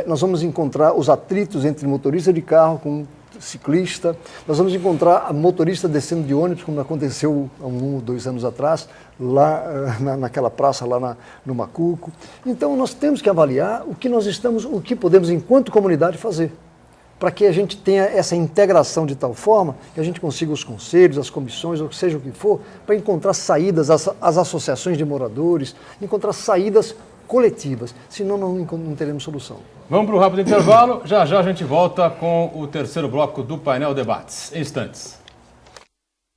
nós vamos encontrar os atritos entre motorista de carro com ciclista, nós vamos encontrar a motorista descendo de ônibus, como aconteceu há 1 ou 2 anos atrás, lá naquela praça, lá no Macuco. Então, nós temos que avaliar o que podemos, enquanto comunidade, fazer, para que a gente tenha essa integração de tal forma que a gente consiga os conselhos, as comissões, ou seja o que for, para encontrar saídas, as associações de moradores, encontrar saídas coletivas, senão não teremos solução. Vamos para o rápido intervalo, já a gente volta com o terceiro bloco do Painel Debates, em instantes.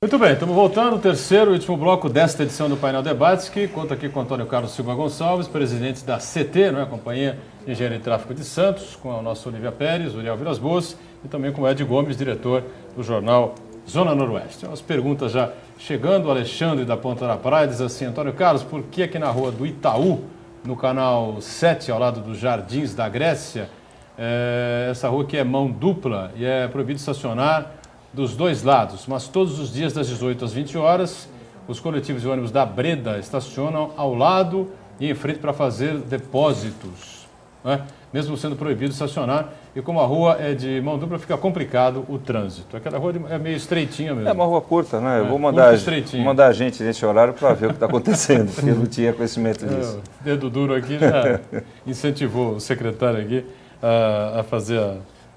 Muito bem, estamos voltando, o terceiro e último bloco desta edição do Painel Debates, que conta aqui com Antônio Carlos Silva Gonçalves, presidente da CT, não é? Companhia de Engenharia e Tráfego de Santos, com a nossa Olivia Pérez, Uriel Vilas Boas, e também com o Ed Gomes, diretor do jornal Zona Noroeste. Tem umas perguntas já chegando, o Alexandre da Ponta da Praia diz assim: Antônio Carlos, por que aqui na rua do Itaú, no canal 7, ao lado dos Jardins da Grécia, essa rua aqui é mão dupla e é proibido estacionar dos dois lados, mas todos os dias das 18 às 20 horas, os coletivos e ônibus da Breda estacionam ao lado e em frente para fazer depósitos, né? Mesmo sendo proibido estacionar, e como a rua é de mão dupla, fica complicado o trânsito. Aquela rua é meio estreitinha mesmo. É uma rua curta, né? Eu vou mandar a gente nesse horário para ver o que está acontecendo, porque eu não tinha conhecimento disso. O dedo duro aqui já incentivou o secretário aqui a fazer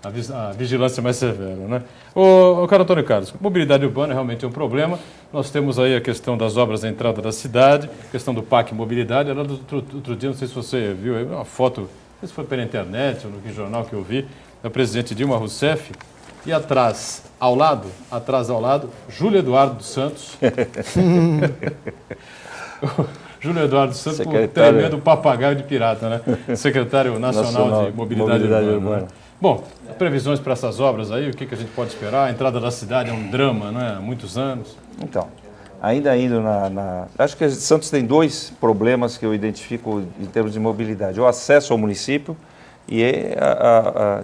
a vigilância mais severa, né? O caro Antônio Carlos, mobilidade urbana realmente é um problema. Nós temos aí a questão das obras na entrada da cidade, a questão do PAC Mobilidade. Era outro dia, não sei se você viu, uma foto, não sei se foi pela internet ou no que jornal que eu vi, da presidente Dilma Rousseff, e atrás ao lado, Júlio Eduardo dos Santos. Júlio Eduardo dos Santos, o tremendo papagaio de pirata, né? Secretário Nacional de Mobilidade Urbana. Né? Bom, previsões para essas obras aí, o que a gente pode esperar? A entrada da cidade é um drama, não é? Há muitos anos. Então, ainda indo acho que Santos tem 2 problemas que eu identifico em termos de mobilidade. O acesso ao município e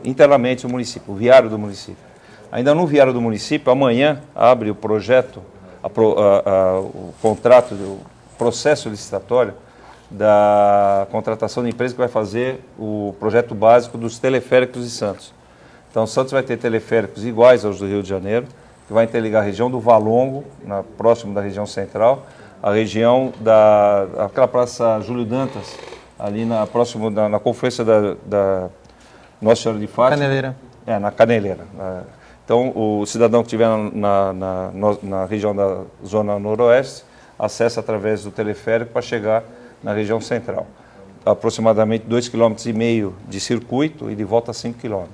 internamente o município, o viário do município. Ainda no viário do município, amanhã abre o projeto o contrato, o processo licitatório da contratação da empresa que vai fazer o projeto básico dos teleféricos de Santos. Então, Santos vai ter teleféricos iguais aos do Rio de Janeiro, que vai interligar a região do Valongo, próximo da região central, a região aquela praça Júlio Dantas, ali próximo na confluência da Nossa Senhora de Fátima. Caneleira. Na Caneleira. Então, o cidadão que estiver na região da Zona Noroeste, acessa através do teleférico para chegar na região central. Aproximadamente 2,5 km de circuito e de volta 5 km.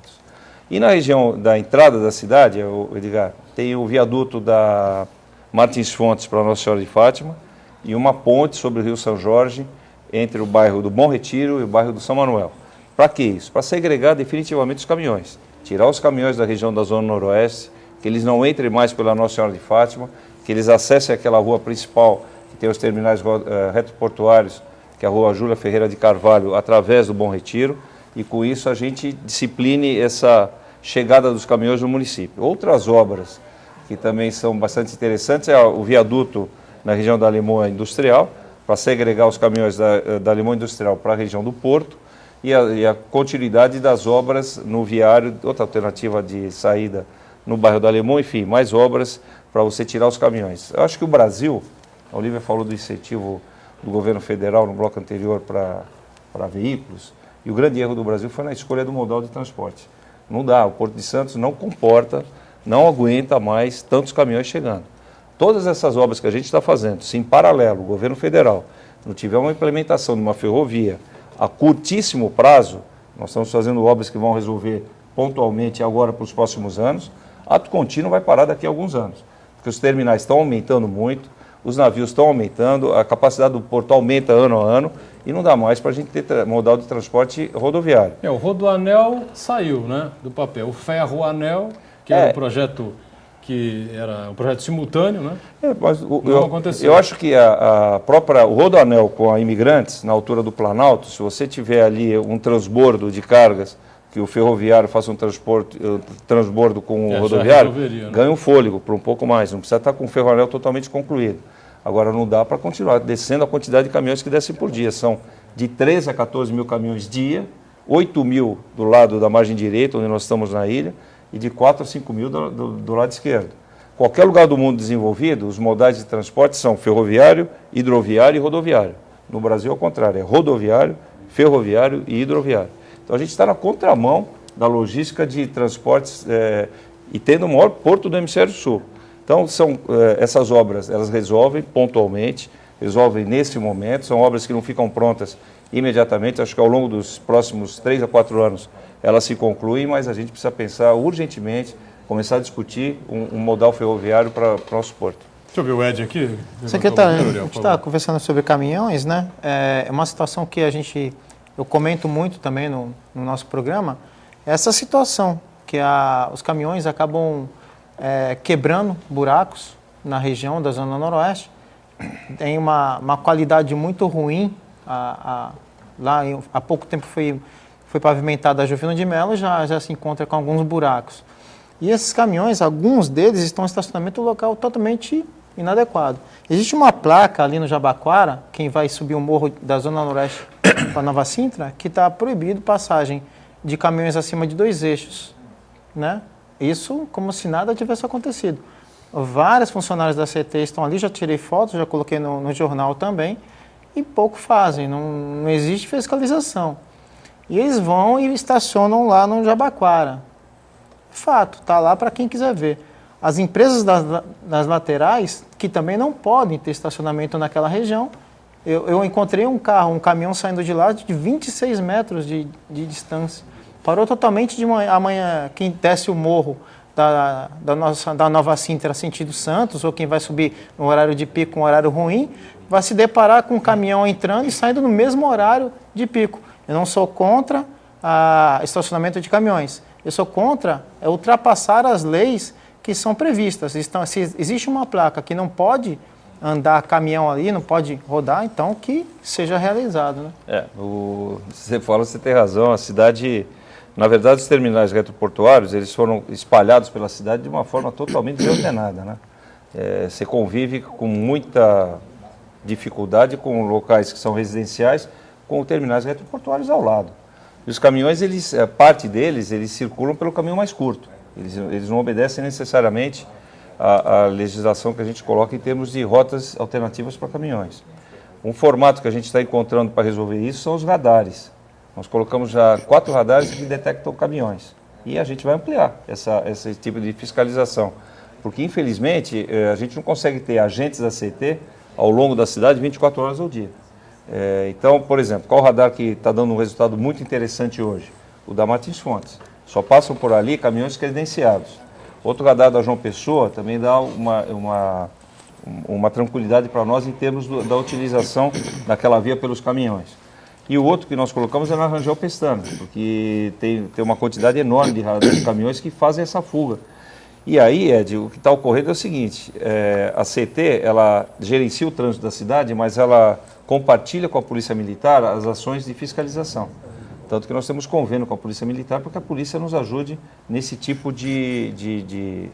E na região da entrada da cidade, Edgar, tem o viaduto da Martins Fontes para Nossa Senhora de Fátima e uma ponte sobre o Rio São Jorge entre o bairro do Bom Retiro e o bairro do São Manuel. Para que isso? Para segregar definitivamente os caminhões. Tirar os caminhões da região da Zona Noroeste, que eles não entrem mais pela Nossa Senhora de Fátima, que eles acessem aquela rua principal, que tem os terminais retroportuários, que é a rua Júlia Ferreira de Carvalho, através do Bom Retiro, e com isso a gente discipline essa chegada dos caminhões no município. Outras obras que também são bastante interessantes é o viaduto na região da Alemanha Industrial, para segregar os caminhões da Alemanha Industrial para a região do Porto, e a continuidade das obras no viário, outra alternativa de saída no bairro da Alemanha, enfim, mais obras para você tirar os caminhões. Eu acho que o Brasil, a Olívia falou do incentivo do governo federal no bloco anterior para veículos, e o grande erro do Brasil foi na escolha do modal de transporte. Não dá, o Porto de Santos não comporta, não aguenta mais tantos caminhões chegando. Todas essas obras que a gente está fazendo, se em paralelo o governo federal não tiver uma implementação de uma ferrovia a curtíssimo prazo, nós estamos fazendo obras que vão resolver pontualmente agora para os próximos anos, ato contínuo vai parar daqui a alguns anos, porque os terminais estão aumentando muito, os navios estão aumentando, a capacidade do porto aumenta ano a ano e não dá mais para a gente ter modal de transporte rodoviário. O Rodoanel saiu, né, do papel. O Ferroanel, que era um projeto simultâneo, né? Mas não aconteceu. Eu acho que o Rodoanel com a Imigrantes, na altura do Planalto, se você tiver ali um transbordo de cargas, que o ferroviário faça um transbordo com o rodoviário, né? Ganha um fôlego para um pouco mais, não precisa estar com o Ferroanel totalmente concluído. Agora não dá para continuar descendo a quantidade de caminhões que descem por dia, são de 13 a 14 mil caminhões dia, 8 mil do lado da margem direita, onde nós estamos na ilha, e de 4 a 5 mil do lado esquerdo. Qualquer lugar do mundo desenvolvido, os modais de transporte são ferroviário, hidroviário e rodoviário. No Brasil, ao contrário, é rodoviário, ferroviário e hidroviário. Então, a gente está na contramão da logística de transportes e tendo o maior porto do hemisfério sul. Então, essas obras, elas resolvem pontualmente, resolvem nesse momento, são obras que não ficam prontas imediatamente, acho que ao longo dos próximos 3 a 4 anos elas se concluem, mas a gente precisa pensar urgentemente, começar a discutir um modal ferroviário para o nosso porto. Deixa eu ver o Ed aqui. Secretário, a gente está conversando sobre caminhões, né? É uma situação que eu comento muito também no nosso programa, essa situação que os caminhões acabam quebrando buracos na região da Zona Noroeste, tem uma qualidade muito ruim, lá há pouco tempo foi pavimentada a Juvino de Melo, já se encontra com alguns buracos. E esses caminhões, alguns deles estão em estacionamento local totalmente inadequado. Existe uma placa ali no Jabaquara, quem vai subir o morro da Zona Noroeste para Nova Sintra, que está proibido passagem de caminhões acima de 2 eixos, né? Isso como se nada tivesse acontecido. Vários funcionários da CT estão ali, já tirei fotos, já coloquei no jornal também, e pouco fazem, não existe fiscalização. E eles vão e estacionam lá no Jabaquara. Fato, está lá para quem quiser ver. As empresas das laterais, que também não podem ter estacionamento naquela região, eu encontrei um caminhão saindo de lá de 26 metros de distância. Parou totalmente de manhã. Amanhã, quem desce o morro da Nova Sintra sentido Santos, ou quem vai subir no horário de pico, um horário ruim, vai se deparar com um caminhão entrando e saindo no mesmo horário de pico. Eu não sou contra estacionamento de caminhões. Eu sou contra ultrapassar as leis que são previstas. Se existe uma placa que não pode andar caminhão ali, não pode rodar, então que seja realizado, né? Você tem razão, a cidade, na verdade, os terminais retroportuários, eles foram espalhados pela cidade de uma forma totalmente desordenada, né? Você convive com muita dificuldade com locais que são residenciais, com terminais retroportuários ao lado. E os caminhões, parte deles, eles circulam pelo caminho mais curto. Eles não obedecem necessariamente à legislação que a gente coloca em termos de rotas alternativas para caminhões. Um formato que a gente está encontrando para resolver isso são os radares. Nós colocamos já 4 radares que detectam caminhões. E a gente vai ampliar esse tipo de fiscalização. Porque, infelizmente, a gente não consegue ter agentes da CET ao longo da cidade 24 horas ao dia. Então, por exemplo, qual radar que está dando um resultado muito interessante hoje? O da Martins Fontes. Só passam por ali caminhões credenciados. Outro radar da João Pessoa também dá uma tranquilidade para nós em termos da utilização daquela via pelos caminhões. E o outro que nós colocamos é na Rangel Pestana, porque tem uma quantidade enorme de caminhões que fazem essa fuga. E aí, Ed, o que está ocorrendo é o seguinte, a CET, ela gerencia o trânsito da cidade, mas ela compartilha com a Polícia Militar as ações de fiscalização. Tanto que nós temos convênio com a Polícia Militar para que a polícia nos ajude nesse tipo de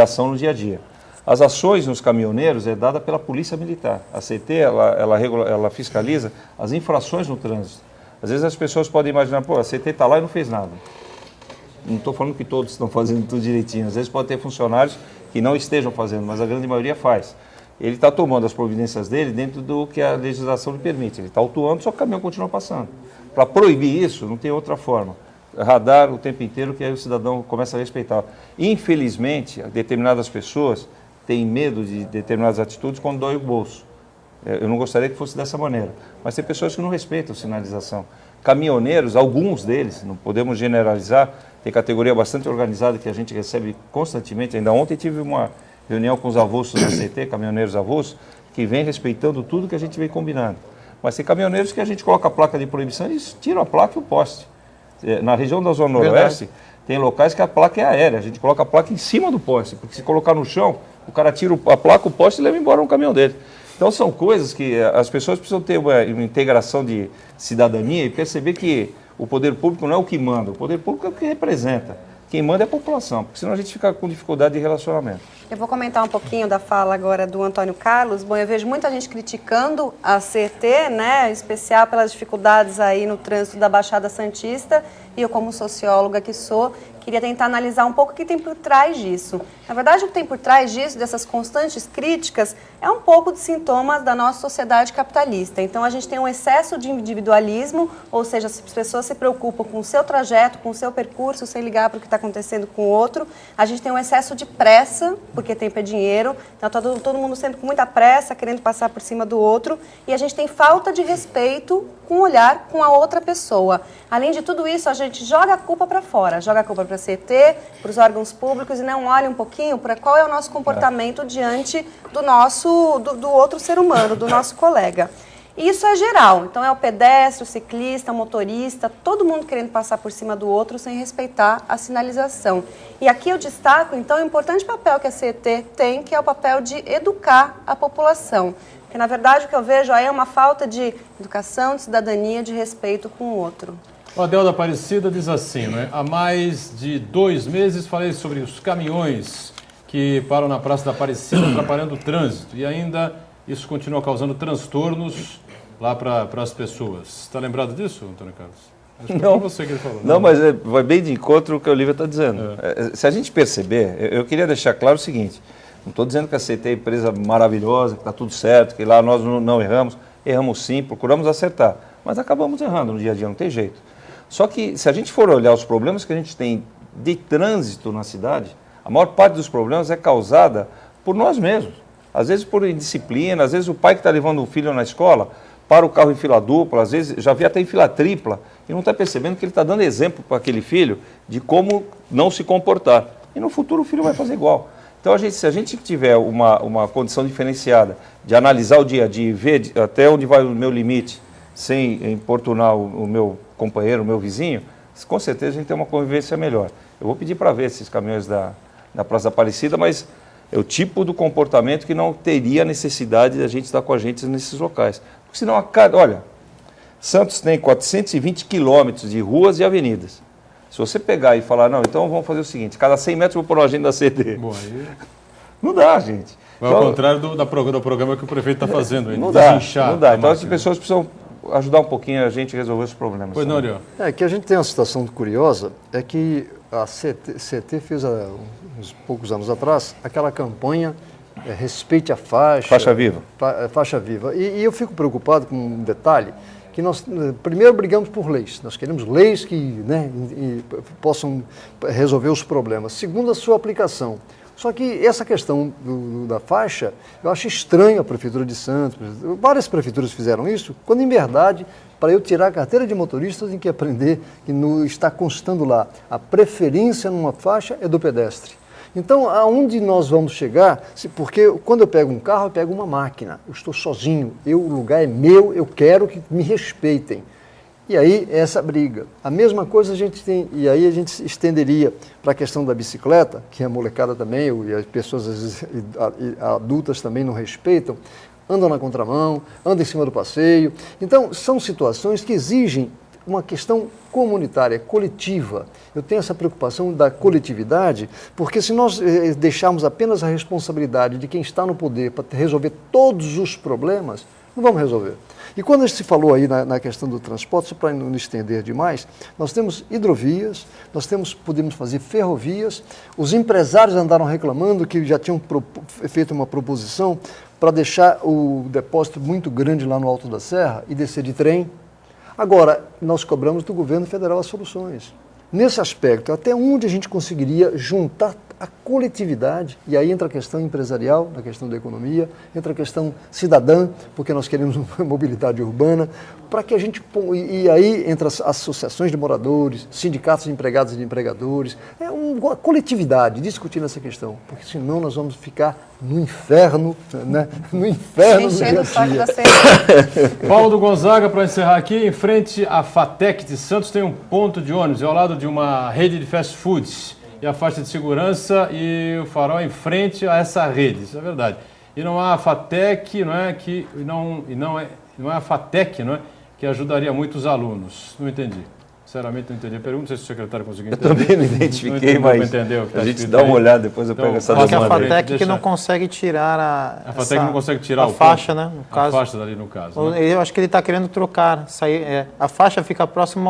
ação no dia a dia. As ações nos caminhoneiros é dada pela Polícia Militar. A CET, ela fiscaliza as infrações no trânsito. Às vezes as pessoas podem imaginar, a CET está lá e não fez nada. Não estou falando que todos estão fazendo tudo direitinho. Às vezes pode ter funcionários que não estejam fazendo, mas a grande maioria faz. Ele está tomando as providências dele dentro do que a legislação lhe permite. Ele está autuando, só que o caminhão continua passando. Para proibir isso, não tem outra forma. Radar o tempo inteiro, que aí o cidadão começa a respeitar. Infelizmente, determinadas pessoas têm medo de determinadas atitudes quando dói o bolso. Eu não gostaria que fosse dessa maneira. Mas tem pessoas que não respeitam a sinalização. Caminhoneiros, alguns deles, não podemos generalizar, tem categoria bastante organizada que a gente recebe constantemente. Ainda ontem tive uma reunião com os avulsos da CET, caminhoneiros avulsos, que vem respeitando tudo que a gente vem combinando. Mas tem caminhoneiros que a gente coloca a placa de proibição e eles tiram a placa e o poste. Na região da Zona Noroeste, tem locais que a placa é aérea, a gente coloca a placa em cima do poste, porque se colocar no chão, o cara tira a placa, o poste e leva embora no caminhão dele. Então são coisas que as pessoas precisam ter uma integração de cidadania e perceber que o poder público não é o que manda, o poder público é o que representa. Quem manda é a população, porque senão a gente fica com dificuldade de relacionamento. Eu vou comentar um pouquinho da fala agora do Antônio Carlos. Bom, eu vejo muita gente criticando a CET, né, em especial pelas dificuldades aí no trânsito da Baixada Santista, e eu, como socióloga que sou, queria tentar analisar um pouco o que tem por trás disso. Na verdade, o que tem por trás disso, dessas constantes críticas, é um pouco de sintomas da nossa sociedade capitalista. Então, a gente tem um excesso de individualismo, ou seja, as pessoas se preocupam com o seu trajeto, com o seu percurso, sem ligar para o que está acontecendo com o outro. A gente tem um excesso de pressa, porque tempo é dinheiro, então todo mundo sempre com muita pressa, querendo passar por cima do outro, e a gente tem falta de respeito com o olhar com a outra pessoa. Além de tudo isso, a gente joga a culpa para fora, joga a culpa para a CET, para os órgãos públicos, e não olha um pouquinho para qual é o nosso comportamento diante do outro ser humano, do nosso colega. E isso é geral, então é o pedestre, o ciclista, o motorista, todo mundo querendo passar por cima do outro sem respeitar a sinalização. E aqui eu destaco, então, o importante papel que a CET tem, que é o papel de educar a população. Porque, na verdade, o que eu vejo aí é uma falta de educação, de cidadania, de respeito com o outro. O Adel da Aparecida diz assim, né? Há mais de 2 meses falei sobre os caminhões que param na Praça da Aparecida atrapalhando o trânsito e ainda isso continua causando transtornos lá para as pessoas. Está lembrado disso, Antônio Carlos? Acho que não, você que ele falou. Não, mas vai bem de encontro o que a Olívia está dizendo. Se a gente perceber, eu queria deixar claro o seguinte, não estou dizendo que a CET é empresa maravilhosa, que está tudo certo, que lá nós não erramos. Erramos sim, procuramos acertar, mas acabamos errando no dia a dia, não tem jeito. Só que se a gente for olhar os problemas que a gente tem de trânsito na cidade, a maior parte dos problemas é causada por nós mesmos. Às vezes por indisciplina, às vezes o pai que está levando o filho na escola para o carro em fila dupla, às vezes já vi até em fila tripla, e não está percebendo que ele está dando exemplo para aquele filho de como não se comportar. E no futuro o filho vai fazer igual. Então, se a gente tiver uma condição diferenciada de analisar o dia a dia e ver até onde vai o meu limite, sem importunar o meu companheiro, o meu vizinho, com certeza a gente tem uma convivência melhor. Eu vou pedir para ver esses caminhões da Praça da Aparecida, mas é o tipo do comportamento que não teria necessidade de a gente estar com a gente nesses locais. Porque senão, olha, Santos tem 420 quilômetros de ruas e avenidas. Se você pegar e falar, não, então vamos fazer o seguinte, cada 100 metros eu vou pôr uma agenda da CET. Bom, aí... Não dá, gente. Mas ao contrário do programa que o prefeito está fazendo. Não dá, desinchar não dá. a Então as máquina. pessoas precisam ajudar um pouquinho a gente a resolver os problemas. Pois não, também. Ariel. É que a gente tem uma situação curiosa, é que a CT fez há uns poucos anos atrás aquela campanha Respeite a Faixa. Faixa Viva. Faixa Viva. E eu fico preocupado com um detalhe, que nós primeiro brigamos por leis. Nós queremos leis que, né, possam resolver os problemas. Segundo, a sua aplicação. Só que essa questão da faixa, eu acho estranho a Prefeitura de Santos. Várias prefeituras fizeram isso, quando em verdade, para eu tirar a carteira de motorista, eu tenho que aprender que está constando lá. A preferência numa faixa é do pedestre. Então, aonde nós vamos chegar? Porque quando eu pego um carro, eu pego uma máquina. Eu estou sozinho, o lugar é meu, eu quero que me respeitem. E aí, essa briga. A mesma coisa a gente tem, e aí a gente estenderia para a questão da bicicleta, que a molecada também, e as pessoas às vezes, adultas também não respeitam, andam na contramão, andam em cima do passeio. Então, são situações que exigem uma questão comunitária, coletiva. Eu tenho essa preocupação da coletividade, porque se nós deixarmos apenas a responsabilidade de quem está no poder para resolver todos os problemas, não vamos resolver. E quando se falou aí na questão do transporte, só para não estender demais, nós temos hidrovias, podemos fazer ferrovias, os empresários andaram reclamando que já tinham feito uma proposição para deixar o depósito muito grande lá no Alto da Serra e descer de trem. Agora, nós cobramos do governo federal as soluções. Nesse aspecto, até onde a gente conseguiria juntar a coletividade, e aí entra a questão empresarial, na questão da economia, entra a questão cidadã, porque nós queremos uma mobilidade urbana, para que a gente, e aí entra as associações de moradores, sindicatos de empregados e de empregadores, uma coletividade discutindo essa questão, porque senão nós vamos ficar no inferno, né? No inferno do dia a dia. Paulo Gonzaga, para encerrar aqui, em frente à FATEC de Santos tem um ponto de ônibus, ao lado de uma rede de fast foods, e a faixa de segurança e o farol em frente a essa rede, isso é verdade. E não há a FATEC, não é que não é a FATEC, não é, que ajudaria muito os alunos. Não entendi. Sinceramente não entendi a pergunta, não sei se o secretário conseguiu entender. Eu também não identifiquei, mas a gente dá uma olhada, depois eu pego essa demanda. Acho que a FATEC que não consegue tirar a FATEC não consegue tirar a faixa, né? No caso, a faixa dali no caso. Né? Eu acho que ele está querendo trocar. A faixa fica próxima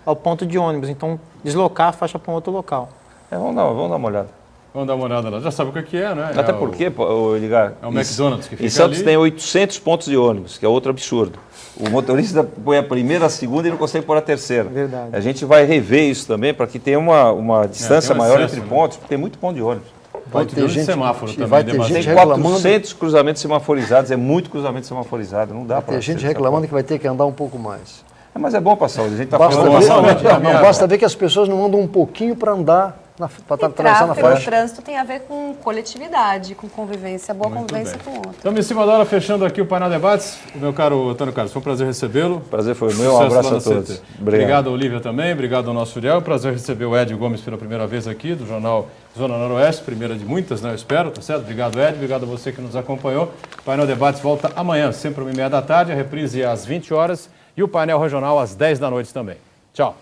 ao ponto de ônibus, então deslocar a faixa para um outro local. Vamos dar uma olhada. Vamos dar uma olhada lá. Já sabe o que é, né? Até porque, Edgar, é o McDonald's que fica em Santos ali. tem 800 pontos de ônibus, que é outro absurdo. O motorista põe a primeira, a segunda e não consegue pôr a terceira. Verdade. A gente vai rever isso também, para que tenha uma distância maior excesso, entre né? pontos, porque tem muito ponto de ônibus. Vai ter gente, semáforo também, vai ter gente Tem reclamando. 400 cruzamentos semaforizados, é muito cruzamento semaforizado, não dá para... Tem gente reclamando que vai ter que andar um pouco mais. Mas é bom para a saúde, a gente está Basta ver que as pessoas não andam um pouquinho para andar, para atravessar na faixa. O trânsito tem a ver com coletividade, com convivência, boa Muito convivência bem. com o outro. Estamos em cima da hora, fechando aqui o painel Debates. Meu caro Antônio Carlos, foi um prazer recebê-lo. Prazer foi meu, um Sucesso abraço lá a na todos. CT. Obrigado. Obrigado, Olívia, também. Obrigado ao nosso Uriel. Prazer receber o Ed Gomes pela primeira vez aqui, do jornal Zona Noroeste, primeira de muitas, né? Eu espero, tá certo? Obrigado, Ed. Obrigado a você que nos acompanhou. O painel Debates volta amanhã, sempre às 1h30 da tarde, a reprise às 20 horas e o painel regional às 10 da noite também. Tchau.